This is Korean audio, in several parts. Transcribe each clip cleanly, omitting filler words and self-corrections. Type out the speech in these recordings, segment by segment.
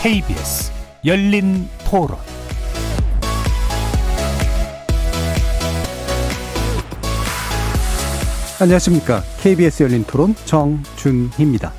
KBS 열린 토론. 안녕하십니까. KBS 열린 토론 정준희입니다.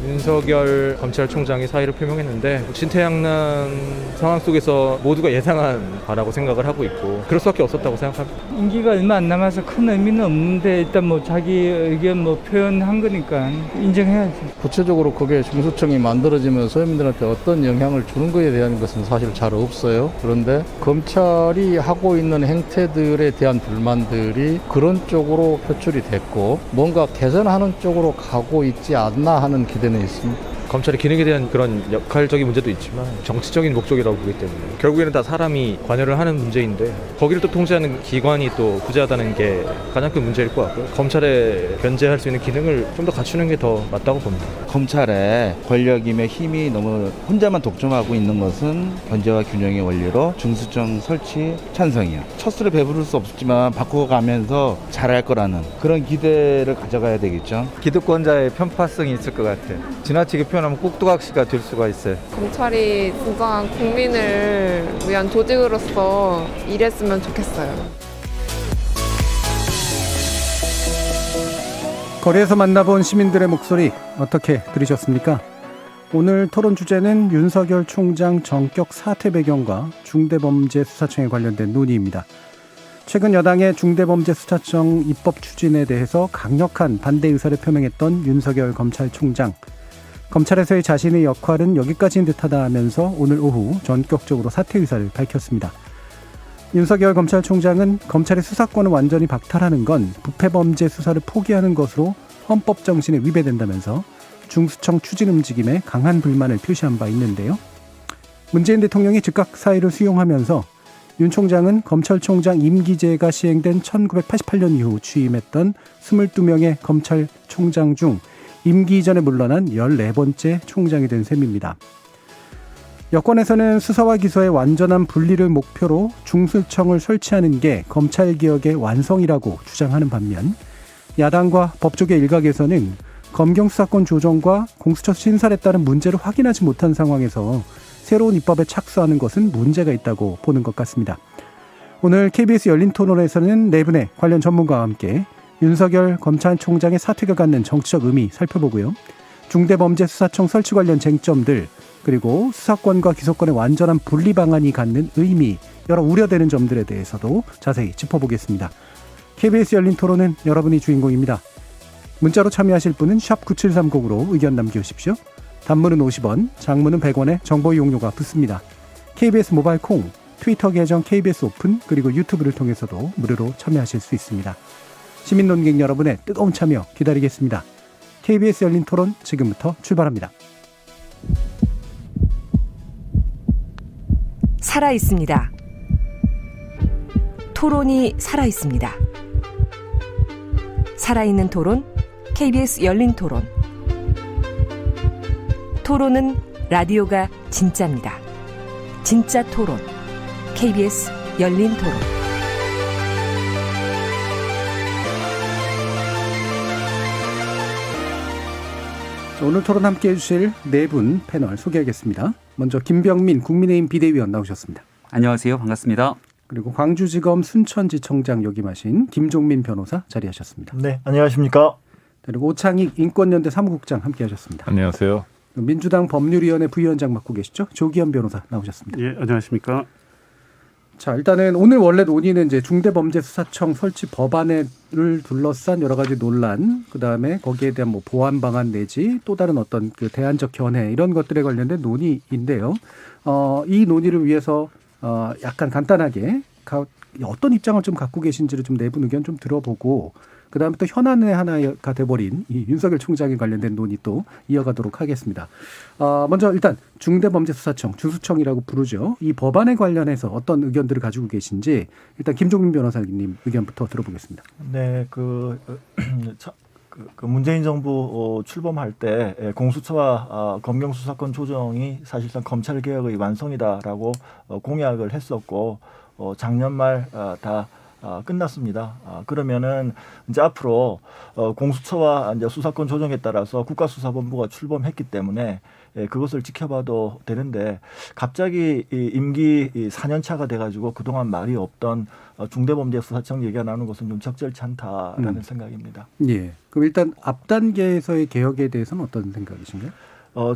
윤석열 검찰총장이 사의를 표명했는데 진퇴양난 상황 속에서 모두가 예상한 바라고 생각을 하고 있고 그럴 수밖에 없었다고 생각합니다. 임기가 얼마 안 남아서 큰 의미는 없는데 일단 뭐 자기 의견 표현한 거니까 인정해야지. 구체적으로 그게 중수청이 만들어지면 서민들한테 어떤 영향을 주는 것에 대한 것은 사실 잘 없어요. 그런데 검찰이 하고 있는 행태들에 대한 불만들이 그런 쪽으로 표출이 됐고 뭔가 개선하는 쪽으로 가고 있지 않나 하는 기대는 있습니다. 검찰의 기능에 대한 그런 역할적인 문제도 있지만 정치적인 목적이라고 보기 때문에 결국에는 다 사람이 관여를 하는 문제인데 거기를 또 통제하는 기관이 또 부재하다는 게 가장 큰 문제일 것 같고요. 검찰에 견제할 수 있는 기능을 좀 더 갖추는 게 더 맞다고 봅니다. 검찰의 권력임의 힘이 너무 혼자만 독점하고 있는 것은 견제와 균형의 원리로 중수청 설치 찬성이요. 첫술에 배부를 수 없지만 바꿔가면서 잘할 거라는 그런 기대를 가져가야 되겠죠. 기득권자의 편파성이 있을 것 같아요. 지나치게 표현하면 꼭두각시가 될 수가 있어요. 검찰이 진정한 국민을 위한 조직으로서 일했으면 좋겠어요. 거리에서 만나본 시민들의 목소리 어떻게 들으셨습니까? 오늘 토론 주제는 윤석열 총장 전격 사퇴 배경과 중대범죄수사청에 관련된 논의입니다. 최근 여당의 중대범죄수사청 입법 추진에 대해서 강력한 반대 의사를 표명했던 윤석열 검찰총장. 검찰에서의 자신의 역할은 여기까지인 듯하다 하면서 오늘 오후 전격적으로 사퇴 의사를 밝혔습니다. 윤석열 검찰총장은 검찰의 수사권을 완전히 박탈하는 건 부패범죄 수사를 포기하는 것으로 헌법 정신에 위배된다면서 중수청 추진 움직임에 강한 불만을 표시한 바 있는데요. 문재인 대통령이 즉각 사의를 수용하면서 윤 총장은 검찰총장 임기제가 시행된 1988년 이후 취임했던 22명의 검찰총장 중 임기 이전에 물러난 14번째 총장이 된 셈입니다. 여권에서는 수사와 기소의 완전한 분리를 목표로 중수청을 설치하는 게 검찰개혁의 완성이라고 주장하는 반면 야당과 법조계 일각에서는 검경수사권 조정과 공수처 신설에 따른 문제를 확인하지 못한 상황에서 새로운 입법에 착수하는 것은 문제가 있다고 보는 것 같습니다. 오늘 KBS 열린 토론에서는 네 분의 관련 전문가와 함께 윤석열 검찰총장의 사퇴가 갖는 정치적 의미 살펴보고요. 중대범죄수사청 설치 관련 쟁점들 그리고 수사권과 기소권의 완전한 분리 방안이 갖는 의미, 여러 우려되는 점들에 대해서도 자세히 짚어보겠습니다. KBS 열린 토론은 여러분이 주인공입니다. 문자로 참여하실 분은 샵 9730으로 의견 남겨주십시오. 단문은 50원, 장문은 100원에 정보 이용료가 붙습니다. KBS 모바일 콩, 트위터 계정 KBS 오픈, 그리고 유튜브를 통해서도 무료로 참여하실 수 있습니다. 시민 논객 여러분의 뜨거운 참여 기다리겠습니다. KBS 열린 토론 지금부터 출발합니다. 살아있습니다. 토론이 살아있습니다. 살아있는 토론, KBS 열린 토론. 토론은 라디오가 진짜입니다. 진짜 토론, KBS 열린 토론. 오늘 토론 함께해 주실 네 분 패널 소개하겠습니다. 먼저 김병민 국민의힘 비대위원 나오셨습니다. 안녕하세요. 반갑습니다. 그리고 광주지검 순천지청장 역임하신 김종민 변호사 자리하셨습니다. 네, 안녕하십니까. 그리고 오창익 인권연대 사무국장 함께하셨습니다. 안녕하세요. 민주당 법률위원회 부위원장 맡고 계시죠? 조기현 변호사 나오셨습니다. 예, 안녕하십니까. 자, 일단은 오늘 원래 논의는 이제 중대범죄수사청 설치 법안을 둘러싼 여러 가지 논란, 그 다음에 거기에 대한 뭐 보완 방안 내지 또 다른 어떤 그 대안적 견해 이런 것들에 관련된 논의인데요. 이 논의를 위해서 약간 간단하게 어떤 입장을 좀 갖고 계신지를 좀 내부 의견 좀 들어보고 그 다음에 또 현안의 하나가 돼버린 이 윤석열 총장에 관련된 논의 또 이어가도록 하겠습니다. 먼저 일단 중대범죄수사청, 주수청이라고 부르죠. 이 법안에 관련해서 어떤 의견들을 가지고 계신지 일단 김종민 변호사님 의견부터 들어보겠습니다. 네, 문재인 정부 출범할 때 공수처와 검경수사권 조정이 사실상 검찰개혁의 완성이다라고 공약을 했었고 작년 말 다 끝났습니다. 그러면은 이제 앞으로 공수처와 이제 수사권 조정에 따라서 국가수사본부가 출범했기 때문에 그것을 지켜봐도 되는데 갑자기 이 임기 4년 차가 돼가지고 그동안 말이 없던 중대범죄수사청 얘기가 나오는 것은 좀 적절치 않다라는 생각입니다. 예. 그럼 일단 앞 단계에서의 개혁에 대해서는 어떤 생각이신가요?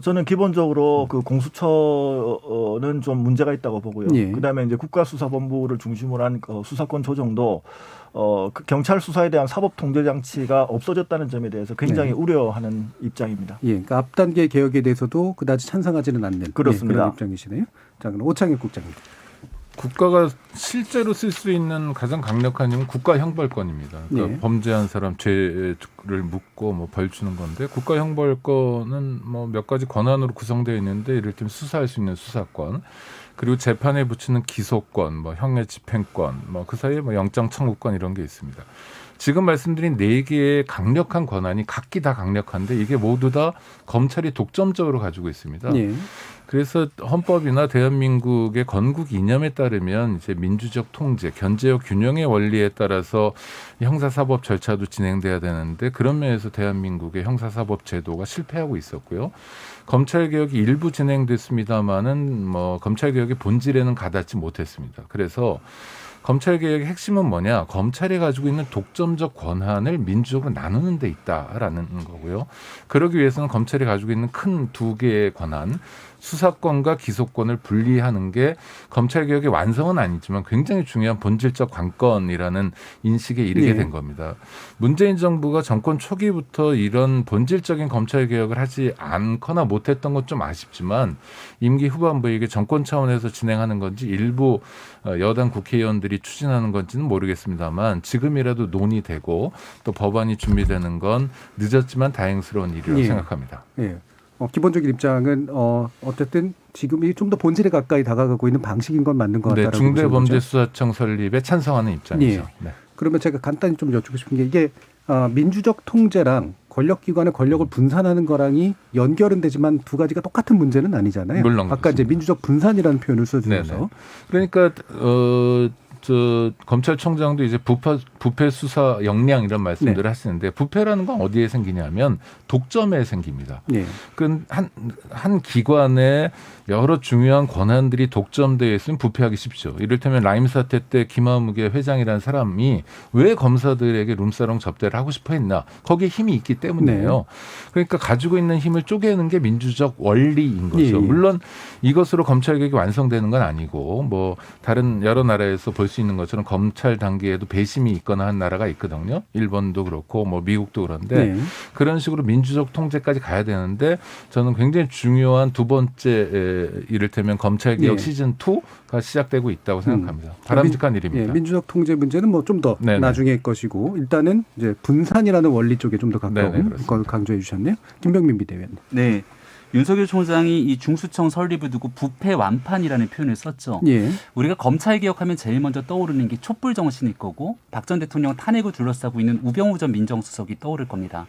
저는 기본적으로 그 공수처는 좀 문제가 있다고 보고요. 예. 그다음에 이제 국가수사본부를 중심으로 한 수사권 조정도 그 경찰 수사에 대한 사법 통제 장치가 없어졌다는 점에 대해서 굉장히 우려하는 입장입니다. 예. 그러니까 앞 단계 개혁에 대해서도 그다지 찬성하지는 않는 그렇습니다. 그런 입장이시네요. 자, 그럼 오창익 국장님. 국가가 실제로 쓸 수 있는 가장 강력한 힘은 국가형벌권입니다. 그러니까 범죄한 사람 죄를 묻고 뭐 벌 주는 건데 국가형벌권은 뭐 몇 가지 권한으로 구성되어 있는데 이를테면 수사할 수 있는 수사권, 그리고 재판에 붙이는 기소권, 뭐 형의 집행권, 뭐 그 사이에 뭐 영장 청구권 이런 게 있습니다. 지금 말씀드린 4개의 강력한 권한이 각기 다 강력한데 이게 모두 다 검찰이 독점적으로 가지고 있습니다. 예. 그래서 헌법이나 대한민국의 건국 이념에 따르면 이제 민주적 통제, 견제와 균형의 원리에 따라서 형사사법 절차도 진행돼야 되는데 그런 면에서 대한민국의 형사사법 제도가 실패하고 있었고요. 검찰개혁이 일부 진행됐습니다마는 뭐 검찰개혁의 본질에는 가닿지 못했습니다. 그래서 검찰개혁의 핵심은 뭐냐? 검찰이 가지고 있는 독점적 권한을 민주적으로 나누는 데 있다라는 거고요. 그러기 위해서는 검찰이 가지고 있는 큰 2개의 권한, 수사권과 기소권을 분리하는 게 검찰개혁의 완성은 아니지만 굉장히 중요한 본질적 관건이라는 인식에 이르게 된 겁니다. 문재인 정부가 정권 초기부터 이런 본질적인 검찰개혁을 하지 않거나 못했던 건 좀 아쉽지만 임기 후반부에 이게 정권 차원에서 진행하는 건지 일부 여당 국회의원들이 추진하는 건지는 모르겠습니다만 지금이라도 논의되고 또 법안이 준비되는 건 늦었지만 다행스러운 일이라고 생각합니다. 예. 기본적인 입장은 어쨌든 지금이 좀 더 본질에 가까이 다가가고 있는 방식인 건 맞는 것 같다라고 보시는 거죠? 중대범죄수사청 설립에 찬성하는 입장이죠. 네. 그러면 제가 간단히 좀 여쭙고 싶은 게 이게 민주적 통제랑 권력기관의 권력을 분산하는 거랑이 연결은 되지만 두 가지가 똑같은 문제는 아니잖아요. 물론 아까 이제 민주적 분산이라는 표현을 써주셔서. 그러니까 검찰총장도 이제 부패 수사 역량 이런 말씀들을 하시는데 부패라는 건 어디에 생기냐면 독점에 생깁니다. 한 기관에 여러 중요한 권한들이 독점되어 있으면 부패하기 쉽죠. 이를테면 라임 사태 때 김아무개 회장이라는 사람이 왜 검사들에게 룸사롱 접대를 하고 싶어 했나? 거기에 힘이 있기 때문이에요. 그러니까 가지고 있는 힘을 쪼개는 게 민주적 원리인 거죠. 물론 이것으로 검찰개혁이 완성되는 건 아니고 뭐 다른 여러 나라에서 볼 수 있는 것처럼 검찰 단계에도 배심이 있거나 한 나라가 있거든요. 일본도 그렇고 뭐 미국도 그런데 그런 식으로 민주적 통제까지 가야 되는데 저는 굉장히 중요한 두 번째 이를테면 검찰개혁 시즌 2가 시작되고 있다고 생각합니다. 바람직한 일입니다. 민주적 통제 문제는 뭐 좀 더 나중에 것이고 일단은 이제 분산이라는 원리 쪽에 좀 더 가까운 걸 강조해 주셨네요. 김병민 비대위원님. 네. 윤석열 총장이 이 중수청 설립을 두고 부패 완판이라는 표현을 썼죠. 우리가 검찰 개혁하면 제일 먼저 떠오르는 게 촛불 정신일 거고 박 전 대통령 탄핵을 둘러싸고 있는 우병우 전 민정수석이 떠오를 겁니다.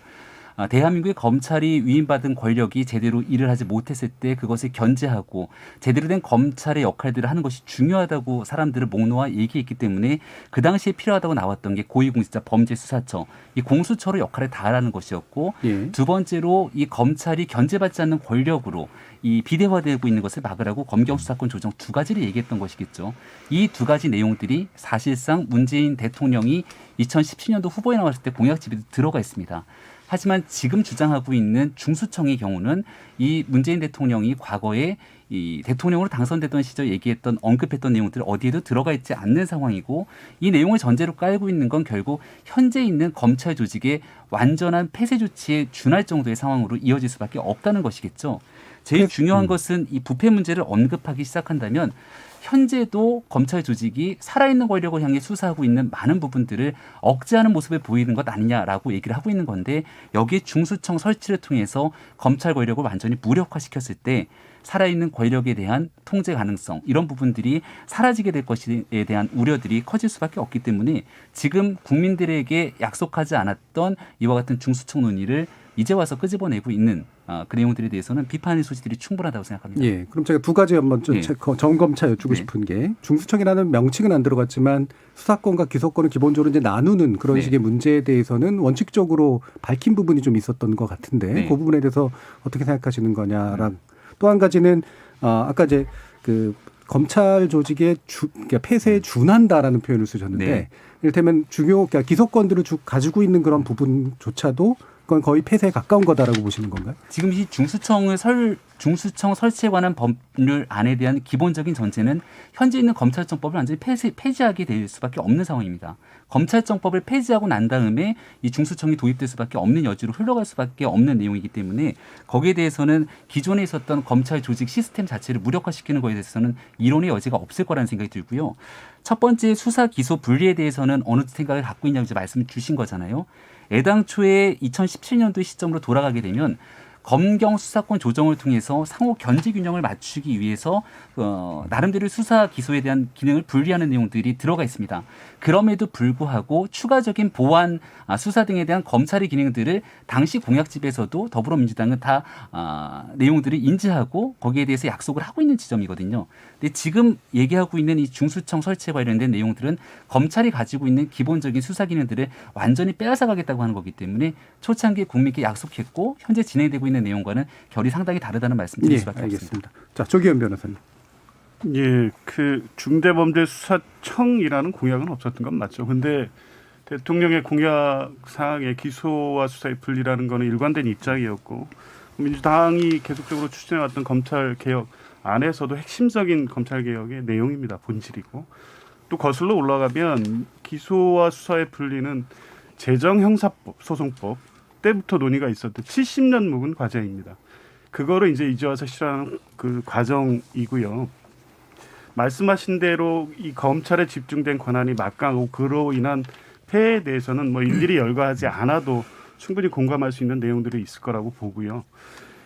대한민국의 검찰이 위임받은 권력이 제대로 일을 하지 못했을 때 그것을 견제하고 제대로 된 검찰의 역할들을 하는 것이 중요하다고 사람들을 목놓아 얘기했기 때문에 그 당시에 필요하다고 나왔던 게 고위공직자 범죄수사처, 이 공수처로 역할을 다하라는 것이었고 두 번째로 이 검찰이 견제받지 않는 권력으로 이 비대화되고 있는 것을 막으라고 검경수사권 조정 2가지를 얘기했던 것이겠죠. 이 2가지 내용들이 사실상 문재인 대통령이 2017년도 후보에 나왔을 때 공약집에 들어가 있습니다. 하지만 지금 주장하고 있는 중수청의 경우는 이 문재인 대통령이 과거에 이 대통령으로 당선되던 시절 얘기했던 언급했던 내용들 어디에도 들어가 있지 않는 상황이고 이 내용을 전제로 깔고 있는 건 결국 현재 있는 검찰 조직의 완전한 폐쇄 조치에 준할 정도의 상황으로 이어질 수밖에 없다는 것이겠죠. 제일 중요한 것은 이 부패 문제를 언급하기 시작한다면 현재도 검찰 조직이 살아있는 권력을 향해 수사하고 있는 많은 부분들을 억제하는 모습을 보이는 것 아니냐라고 얘기를 하고 있는 건데 여기에 중수청 설치를 통해서 검찰 권력을 완전히 무력화시켰을 때 살아있는 권력에 대한 통제 가능성 이런 부분들이 사라지게 될 것에 대한 우려들이 커질 수밖에 없기 때문에 지금 국민들에게 약속하지 않았던 이와 같은 중수청 논의를 이제 와서 끄집어내고 있는 그 내용들에 대해서는 비판의 소지들이 충분하다고 생각합니다. 예, 그럼 제가 두 가지 한번 좀 점검차 여쭈고 싶은 게 중수청이라는 명칭은 안 들어갔지만 수사권과 기소권을 기본적으로 이제 나누는 그런 식의 문제에 대해서는 원칙적으로 밝힌 부분이 좀 있었던 것 같은데 그 부분에 대해서 어떻게 생각하시는 거냐랑 또 한 가지는 아까 이제 그 검찰 조직의 그러니까 폐쇄에 준한다라는 표현을 쓰셨는데 이를테면 그러니까 기소권들을 가지고 있는 그런 부분조차도 그건 거의 폐쇄에 가까운 거다라고 보시는 건가요? 지금 이 중수청 설치에 관한 법률 안에 대한 기본적인 전제는 현재 있는 검찰청법을 완전히 폐지하게 될 수밖에 없는 상황입니다. 검찰청법을 폐지하고 난 다음에 이 중수청이 도입될 수밖에 없는 여지로 흘러갈 수밖에 없는 내용이기 때문에 거기에 대해서는 기존에 있었던 검찰 조직 시스템 자체를 무력화시키는 것에 대해서는 이론의 여지가 없을 거라는 생각이 들고요. 첫 번째 수사 기소 분리에 대해서는 어느 생각을 갖고 있냐고 이제 말씀을 주신 거잖아요. 애당초에 2017년도 시점으로 돌아가게 되면 검경 수사권 조정을 통해서 상호 견제 균형을 맞추기 위해서 나름대로 수사 기소에 대한 기능을 분리하는 내용들이 들어가 있습니다. 그럼에도 불구하고 추가적인 보안, 수사 등에 대한 검찰의 기능들을 당시 공약집에서도 더불어민주당은 다 내용들을 인지하고 거기에 대해서 약속을 하고 있는 지점이거든요. 근데 지금 얘기하고 있는 이 중수청 설치에 관련된 내용들은 검찰이 가지고 있는 기본적인 수사 기능들을 완전히 빼앗아가겠다고 하는 거기 때문에 초창기에 국민께 약속했고 현재 진행되고 있는 내용과는 결이 상당히 다르다는 말씀 드릴 수밖에 없습니다. 자, 조기현 변호사님. 예, 그 중대범죄수사청이라는 공약은 없었던 건 맞죠. 근데 대통령의 공약상의 기소와 수사의 분리라는 거는 일관된 입장이었고 민주당이 계속적으로 추진해왔던 검찰개혁 안에서도 핵심적인 검찰개혁의 내용입니다. 본질이고. 또 거슬러 올라가면 기소와 수사의 분리는 재정형사법, 소송법 때부터 논의가 있었던 70년 묵은 과제입니다. 그거를 이제 와서 실현하는 그 과정이고요. 말씀하신 대로 이 검찰에 집중된 권한이 막강하고 그로 인한 폐해에 대해서는 뭐 일일이 열거하지 않아도 충분히 공감할 수 있는 내용들이 있을 거라고 보고요.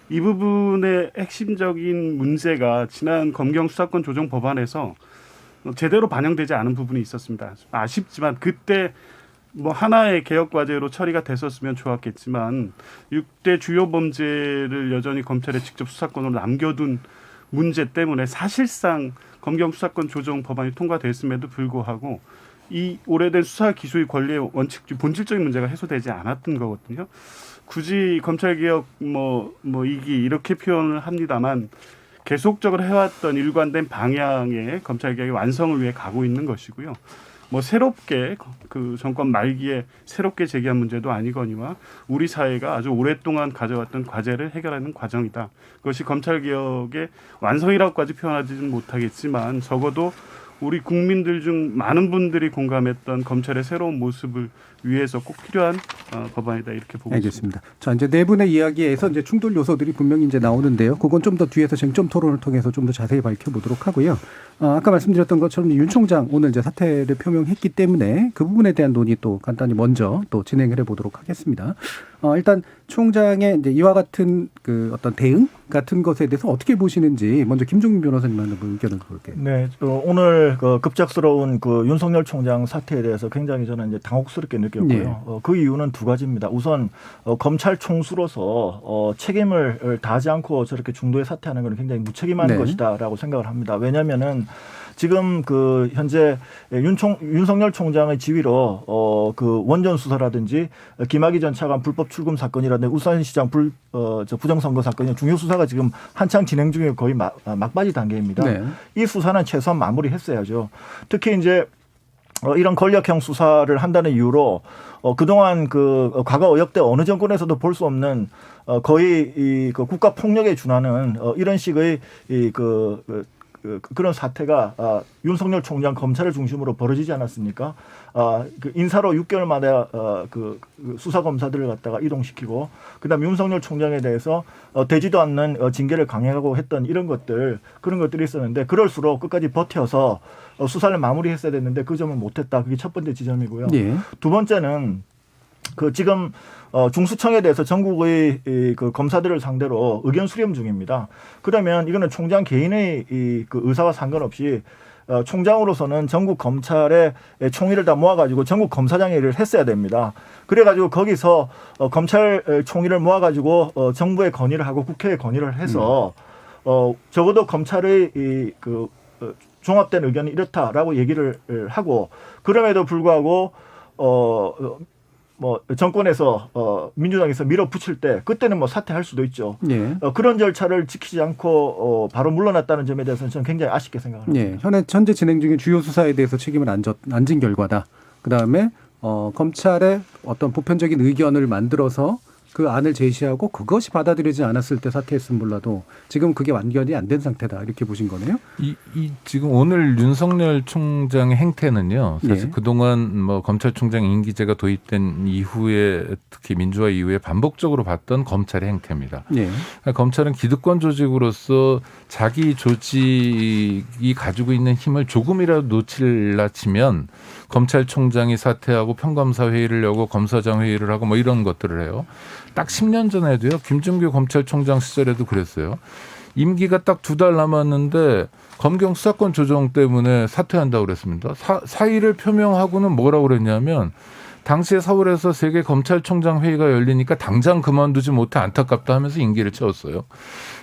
이 부분의 핵심적인 문제가 지난 검경 수사권 조정 법안에서 제대로 반영되지 않은 부분이 있었습니다. 아쉽지만 그때 뭐 하나의 개혁 과제로 처리가 됐었으면 좋았겠지만 6대 주요 범죄를 여전히 검찰에 직접 수사권으로 남겨둔 문제 때문에 사실상 검경 수사권 조정 법안이 통과됐음에도 불구하고 이 오래된 수사 기소의 권리의 원칙 본질적인 문제가 해소되지 않았던 거거든요. 굳이 검찰개혁 이기 이렇게 표현을 합니다만 계속적으로 해왔던 일관된 방향의 검찰개혁의 완성을 위해 가고 있는 것이고요. 뭐 새롭게 그 정권 말기에 새롭게 제기한 문제도 아니거니와 우리 사회가 아주 오랫동안 가져왔던 과제를 해결하는 과정이다. 그것이 검찰개혁의 완성이라고까지 표현하지는 못하겠지만 적어도 우리 국민들 중 많은 분들이 공감했던 검찰의 새로운 모습을 위해서 꼭 필요한 법안이다 이렇게 보고 알겠습니다. 자, 이제 네 분의 이야기에서 이제 충돌 요소들이 분명히 이제 나오는데요. 그건 좀 더 뒤에서 쟁점 토론을 통해서 좀 더 자세히 밝혀보도록 하고요. 아까 말씀드렸던 것처럼 윤 총장 오늘 이제 사퇴를 표명했기 때문에 그 부분에 대한 논의 또 간단히 먼저 또 진행을 해보도록 하겠습니다. 일단 총장의 이제 이와 같은 그 어떤 대응 같은 것에 대해서 어떻게 보시는지 먼저 김종민 변호사님한테 의견을 볼게요. 네, 오늘 그 급작스러운 그 윤석열 총장 사퇴에 대해서 굉장히 저는 이제 당혹스럽게 느꼈고요. 그 이유는 두 가지입니다. 우선 검찰 총수로서 책임을 다하지 않고 저렇게 중도에 사퇴하는 건 굉장히 무책임한 것이다라고 생각을 합니다. 왜냐하면은 지금 그 현재 윤석열 총장의 지위로 그 원전 수사라든지 김학의 전 차관 불법 출금 사건이라든지 울산시장 부정선거 사건이 중요 수사가 지금 한창 진행 중에 거의 막바지 단계입니다. 이 수사는 최소한 마무리했어야죠. 특히 이제 이런 권력형 수사를 한다는 이유로 그동안 그 과거 의혹대 어느 정권에서도 볼 수 없는 거의 이 그 국가 폭력에 준하는 이런 식의 그런 사태가 윤석열 총장 검찰을 중심으로 벌어지지 않았습니까? 그 인사로 6개월마다 그 수사 검사들을 갖다가 이동시키고, 그다음 윤석열 총장에 대해서 되지도 않는 징계를 강행하고 했던 이런 것들, 그런 것들이 있었는데 그럴수록 끝까지 버텨서 수사를 마무리했어야 됐는데 그 점은 못했다. 그게 첫 번째 지점이고요. 두 번째는 그 지금 중수청에 대해서 전국의 그 검사들을 상대로 의견 수렴 중입니다. 그러면 이거는 총장 개인의 그 의사와 상관없이 총장으로서는 전국 검찰의 총위를 다 모아가지고 전국 검사장회를 했어야 됩니다. 그래가지고 거기서 검찰 총위를 모아가지고 정부에 건의를 하고 국회에 건의를 해서 적어도 검찰의 종합된 의견이 이렇다라고 얘기를 하고 그럼에도 불구하고 정권에서 민주당에서 밀어붙일 때 그때는 사퇴할 수도 있죠. 네. 그런 절차를 지키지 않고 바로 물러났다는 점에 대해서는 저는 굉장히 아쉽게 생각합니다. 네. 현재 진행 중인 주요 수사에 대해서 책임을 안 진 결과다. 그다음에 검찰의 어떤 보편적인 의견을 만들어서 그 안을 제시하고 그것이 받아들이지 않았을 때 사퇴했으면 몰라도 지금 그게 완결이 안 된 상태다. 이렇게 보신 거네요. 지금 오늘 윤석열 총장의 행태는요. 사실 그동안 검찰총장 임기제가 도입된 이후에 특히 민주화 이후에 반복적으로 봤던 검찰의 행태입니다. 그러니까 검찰은 기득권 조직으로서 자기 조직이 가지고 있는 힘을 조금이라도 놓칠라 치면 검찰총장이 사퇴하고 평검사 회의를 열고 검사장 회의를 하고 이런 것들을 해요. 딱 10년 전에도요. 김준규 검찰총장 시절에도 그랬어요. 임기가 딱 2달 남았는데 검경 수사권 조정 때문에 사퇴한다고 그랬습니다. 사의를 표명하고는 뭐라고 그랬냐면 당시에 서울에서 세계 검찰총장 회의가 열리니까 당장 그만두지 못해 안타깝다 하면서 임기를 채웠어요.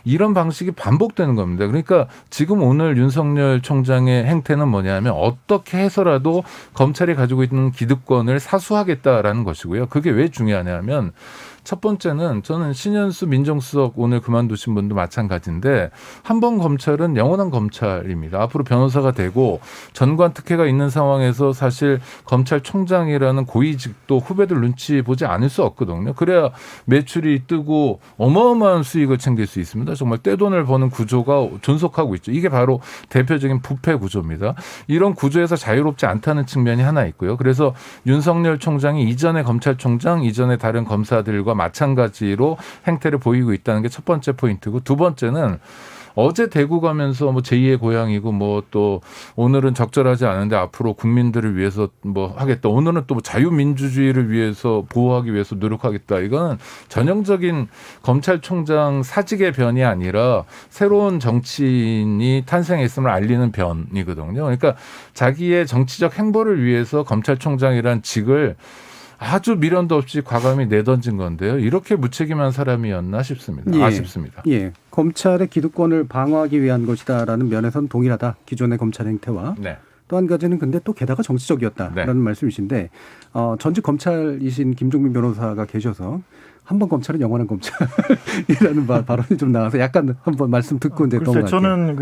이런 방식이 반복되는 겁니다. 그러니까 지금 오늘 윤석열 총장의 행태는 뭐냐면 어떻게 해서라도 검찰이 가지고 있는 기득권을 사수하겠다라는 것이고요. 그게 왜 중요하냐면 첫 번째는 저는 신현수 민정수석 오늘 그만두신 분도 마찬가지인데 한 번 검찰은 영원한 검찰입니다. 앞으로 변호사가 되고 전관 특혜가 있는 상황에서 사실 검찰총장이라는 고위직도 후배들 눈치 보지 않을 수 없거든요. 그래야 매출이 뜨고 어마어마한 수익을 챙길 수 있습니다. 정말 떼돈을 버는 구조가 존속하고 있죠. 이게 바로 대표적인 부패 구조입니다. 이런 구조에서 자유롭지 않다는 측면이 하나 있고요. 그래서 윤석열 총장이 이전의 검찰총장, 이전의 다른 검사들과 마찬가지로 행태를 보이고 있다는 게 첫 번째 포인트고 두 번째는 어제 대구 가면서 제2의 고향이고 또 오늘은 적절하지 않은데 앞으로 국민들을 위해서 하겠다. 오늘은 또 자유민주주의를 위해서 보호하기 위해서 노력하겠다. 이거는 전형적인 검찰총장 사직의 변이 아니라 새로운 정치인이 탄생했음을 알리는 변이거든요. 그러니까 자기의 정치적 행보를 위해서 검찰총장이란 직을 아주 미련도 없이 과감히 내던진 건데요. 이렇게 무책임한 사람이었나 싶습니다. 아쉽습니다. 검찰의 기득권을 방어하기 위한 것이다라는 면에서는 동일하다. 기존의 검찰 행태와. 또 한 가지는 근데 또 게다가 정치적이었다라는 말씀이신데 전직 검찰이신 김종민 변호사가 계셔서 한번 검찰은 영원한 검찰이라는 발언이 좀 나와서 약간 한번 말씀 듣고 이제 글쎄 저는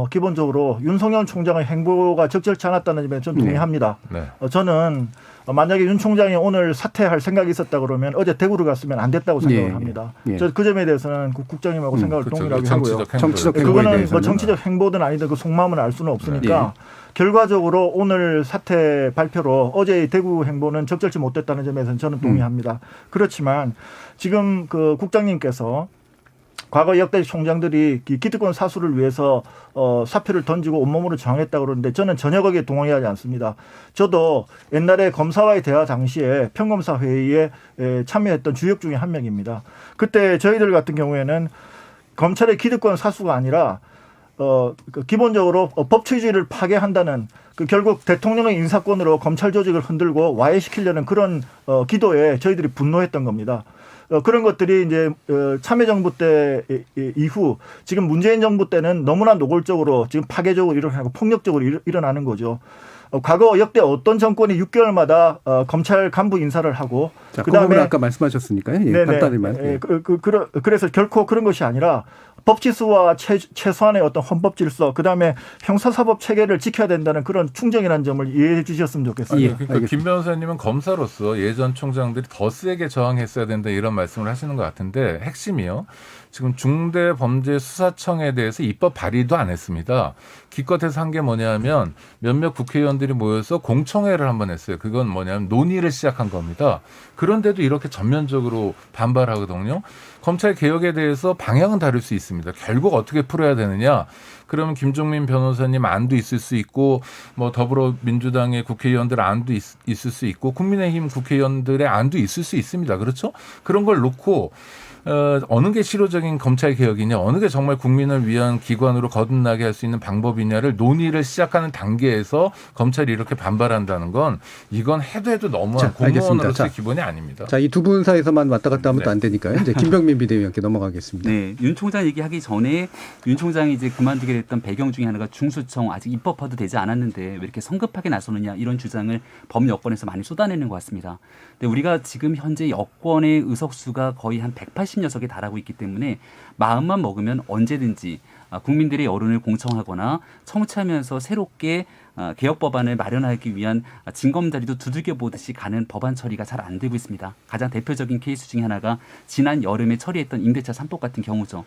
기본적으로 윤석열 총장의 행보가 적절치 않았다는 점에 좀 동의합니다. 저는 만약에 윤 총장이 오늘 사퇴할 생각이 있었다 그러면 어제 대구를 갔으면 안 됐다고 생각을 합니다. 저 그 점에 대해서는 국장님하고 생각을 동일하게 하고요. 그거는 정치적 행보든 아니든 그 속마음을 알 수는 없으니까 결과적으로 오늘 사퇴 발표로 어제의 대구 행보는 적절치 못했다는 점에서는 저는 동의합니다. 그렇지만 지금 국장님께서 과거 역대 총장들이 기득권 사수를 위해서 사표를 던지고 온몸으로 저항했다고 그러는데 저는 전혀 거기에 동의하지 않습니다. 저도 옛날에 검사와의 대화 당시에 평검사 회의에 참여했던 주역 중에 한 명입니다. 그때 저희들 같은 경우에는 검찰의 기득권 사수가 아니라 기본적으로 법치주의를 파괴한다는 결국 대통령의 인사권으로 검찰 조직을 흔들고 와해시키려는 그런 기도에 저희들이 분노했던 겁니다. 그런 것들이 이제 참여정부 때 이후 지금 문재인 정부 때는 너무나 노골적으로 지금 파괴적으로 일어나고 폭력적으로 일어나는 거죠. 과거 역대 어떤 정권이 6개월마다 검찰 간부 인사를 하고 그다음에 아까 말씀하셨으니까요. 간단히만. 그래서 결코 그런 것이 아니라 법치수와 최소한의 어떤 헌법 질서, 그다음에 형사사법 체계를 지켜야 된다는 그런 충정이라는 점을 이해해 주셨으면 좋겠습니다. 그러니까 김 변호사님은 검사로서 예전 총장들이 더 세게 저항했어야 된다 이런 말씀을 하시는 것 같은데 핵심이요. 지금 중대범죄수사청에 대해서 입법 발의도 안 했습니다. 기껏해서 한 게 뭐냐면 몇몇 국회의원들 국회의원들이 모여서 공청회를 한번 했어요. 그건 뭐냐면 논의를 시작한 겁니다. 그런데도 이렇게 전면적으로 반발하거든요. 검찰 개혁에 대해서 방향은 다를 수 있습니다. 결국 어떻게 풀어야 되느냐? 그러면 김종민 변호사님 안도 있을 수 있고 뭐 더불어민주당의 국회의원들 안도 있을 수 있고 국민의힘 국회의원들의 안도 있을 수 있습니다. 그렇죠? 그런 걸 놓고 어느 게 실효적인 검찰 개혁이냐, 어느 게 정말 국민을 위한 기관으로 거듭나게 할 수 있는 방법이냐를 논의를 시작하는 단계에서 검찰이 이렇게 반발한다는 건 이건 해도 너무한 공무원으로서의 기본이 아닙니다. 자, 이 두 분 사이에서만 왔다 갔다 하면 또 안 되니까요. 이제 김병민 비대위원께 넘어가겠습니다. 네, 윤 총장 얘기하기 전에 윤 총장이 이제 그만두게 됐던 배경 중에 하나가 중수청 아직 입법화도 되지 않았는데 왜 이렇게 성급하게 나서느냐 이런 주장을 범여권에서 많이 쏟아내는 것 같습니다. 근데 우리가 지금 현재 여권의 의석수가 거의 한 180녀석에 달하고 있기 때문에 마음만 먹으면 언제든지 국민들의 여론을 공청하거나 청취하면서 새롭게 개혁 법안을 마련하기 위한 징검다리도 두들겨 보듯이 가는 법안 처리가 잘 안 되고 있습니다. 가장 대표적인 케이스 중에 하나가 지난 여름에 처리했던 임대차 3법 같은 경우죠.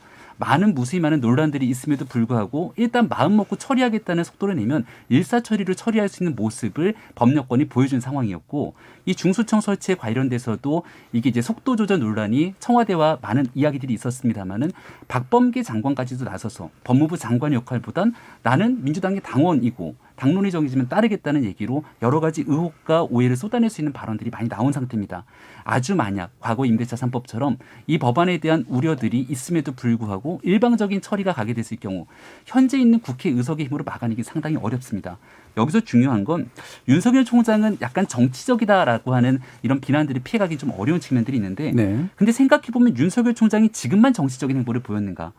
무수히 많은 논란들이 있음에도 불구하고 일단 마음 먹고 처리하겠다는 속도를 내면 일사처리로 처리할 수 있는 모습을 법여권이 보여준 상황이었고, 이 중수청 설치에 관련돼서도 이게 이제 속도 조절 논란이 청와대와 많은 이야기들이 있었습니다만은 박범계 장관까지도 나서서 법무부 장관 역할보단 나는 민주당의 당원이고 당론이 정해지면 따르겠다는 얘기로 여러 가지 의혹과 오해를 쏟아낼 수 있는 발언들이 많이 나온 상태입니다. 아주 만약 과거 임대차 3법처럼 이 법안에 대한 우려들이 있음에도 불구하고 일방적인 처리가 가게 됐을 경우 현재 있는 국회 의석의 힘으로 막아내기 상당히 어렵습니다. 여기서 중요한 건 윤석열 총장은 약간 정치적이다라고 하는 이런 비난들을 피해가기 좀 어려운 측면들이 있는데 근데 생각해보면 윤석열 총장이 지금만 정치적인 행보를 보였는가?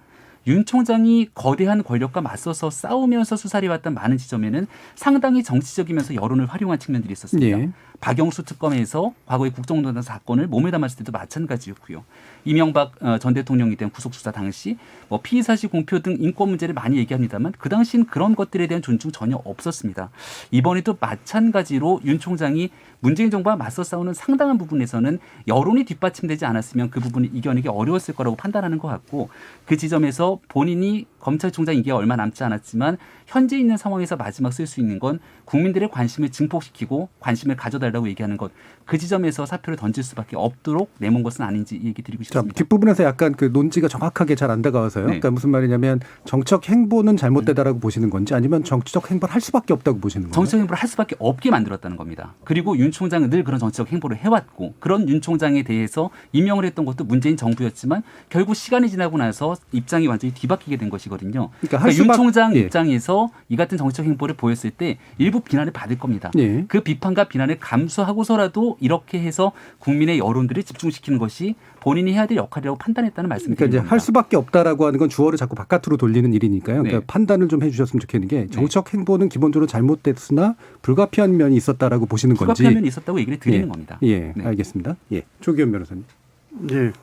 윤 총장이 거대한 권력과 맞서서 싸우면서 수사를 해왔던 많은 지점에는 상당히 정치적이면서 여론을 활용한 측면들이 있었습니다. 박영수 특검에서 과거의 국정농단 사건을 몸에 담았을 때도 마찬가지였고요. 이명박 전 대통령에 대한 구속수사 당시 뭐 피의사실 공표 등 인권 문제를 많이 얘기합니다만 그 당시엔 그런 것들에 대한 존중 전혀 없었습니다. 이번에도 마찬가지로 윤 총장이 문재인 정부와 맞서 싸우는 상당한 부분에서는 여론이 뒷받침되지 않았으면 그 부분을 이겨내기 어려웠을 거라고 판단하는 것 같고, 그 지점에서 본인이 검찰총장 임기가 얼마 남지 않았지만 현재 있는 상황에서 마지막 쓸 수 있는 건 국민들의 관심을 증폭시키고 관심을 가져달라고 얘기하는 것, 그 지점에서 사표를 던질 수밖에 없도록 내몬 것은 아닌지 얘기 드리고 싶습니다. 뒷부분에서 약간 그 논지가 정확하게 잘 안 다가와서요. 그러니까 무슨 말이냐면 정치적 행보는 잘못되다라고 보시는 건지 아니면 정치적 행보를 할 수밖에 없다고 보시는 건가요? 정치적 행보를 할 수밖에 없게 만들었다는 겁니다. 그리고 윤 총장은 늘 그런 정치적 행보를 해왔고, 그런 윤 총장에 대해서 임명을 했던 것도 문재인 정부였지만 결국 시간이 지나고 나서 입장이 완전히 뒤바뀌게 된 것이거든요. 그러니까 윤 총장 입장에서 이 같은 정치적 행보를 보였을 때 일부 비난을 받을 겁니다. 그 비판과 비난을 감수하고서라도 이렇게 해서 국민의 여론들을 집중시키는 것이 본인이 해야 될 역할이라고 판단했다는 말씀을 드립니다. 그러니까 이제 할 수밖에 없다라고 하는 건 주어를 자꾸 바깥으로 돌리는 일이니까요. 그러니까 판단을 좀 해주셨으면 좋겠는 게 정치적 행보는 기본적으로 잘못됐으나 불가피한 면이 있었다라고 보시는 건지. 불가피한 면이 있었다고 얘기를 드리는 겁니다. 알겠습니다. 조기현 변호사님.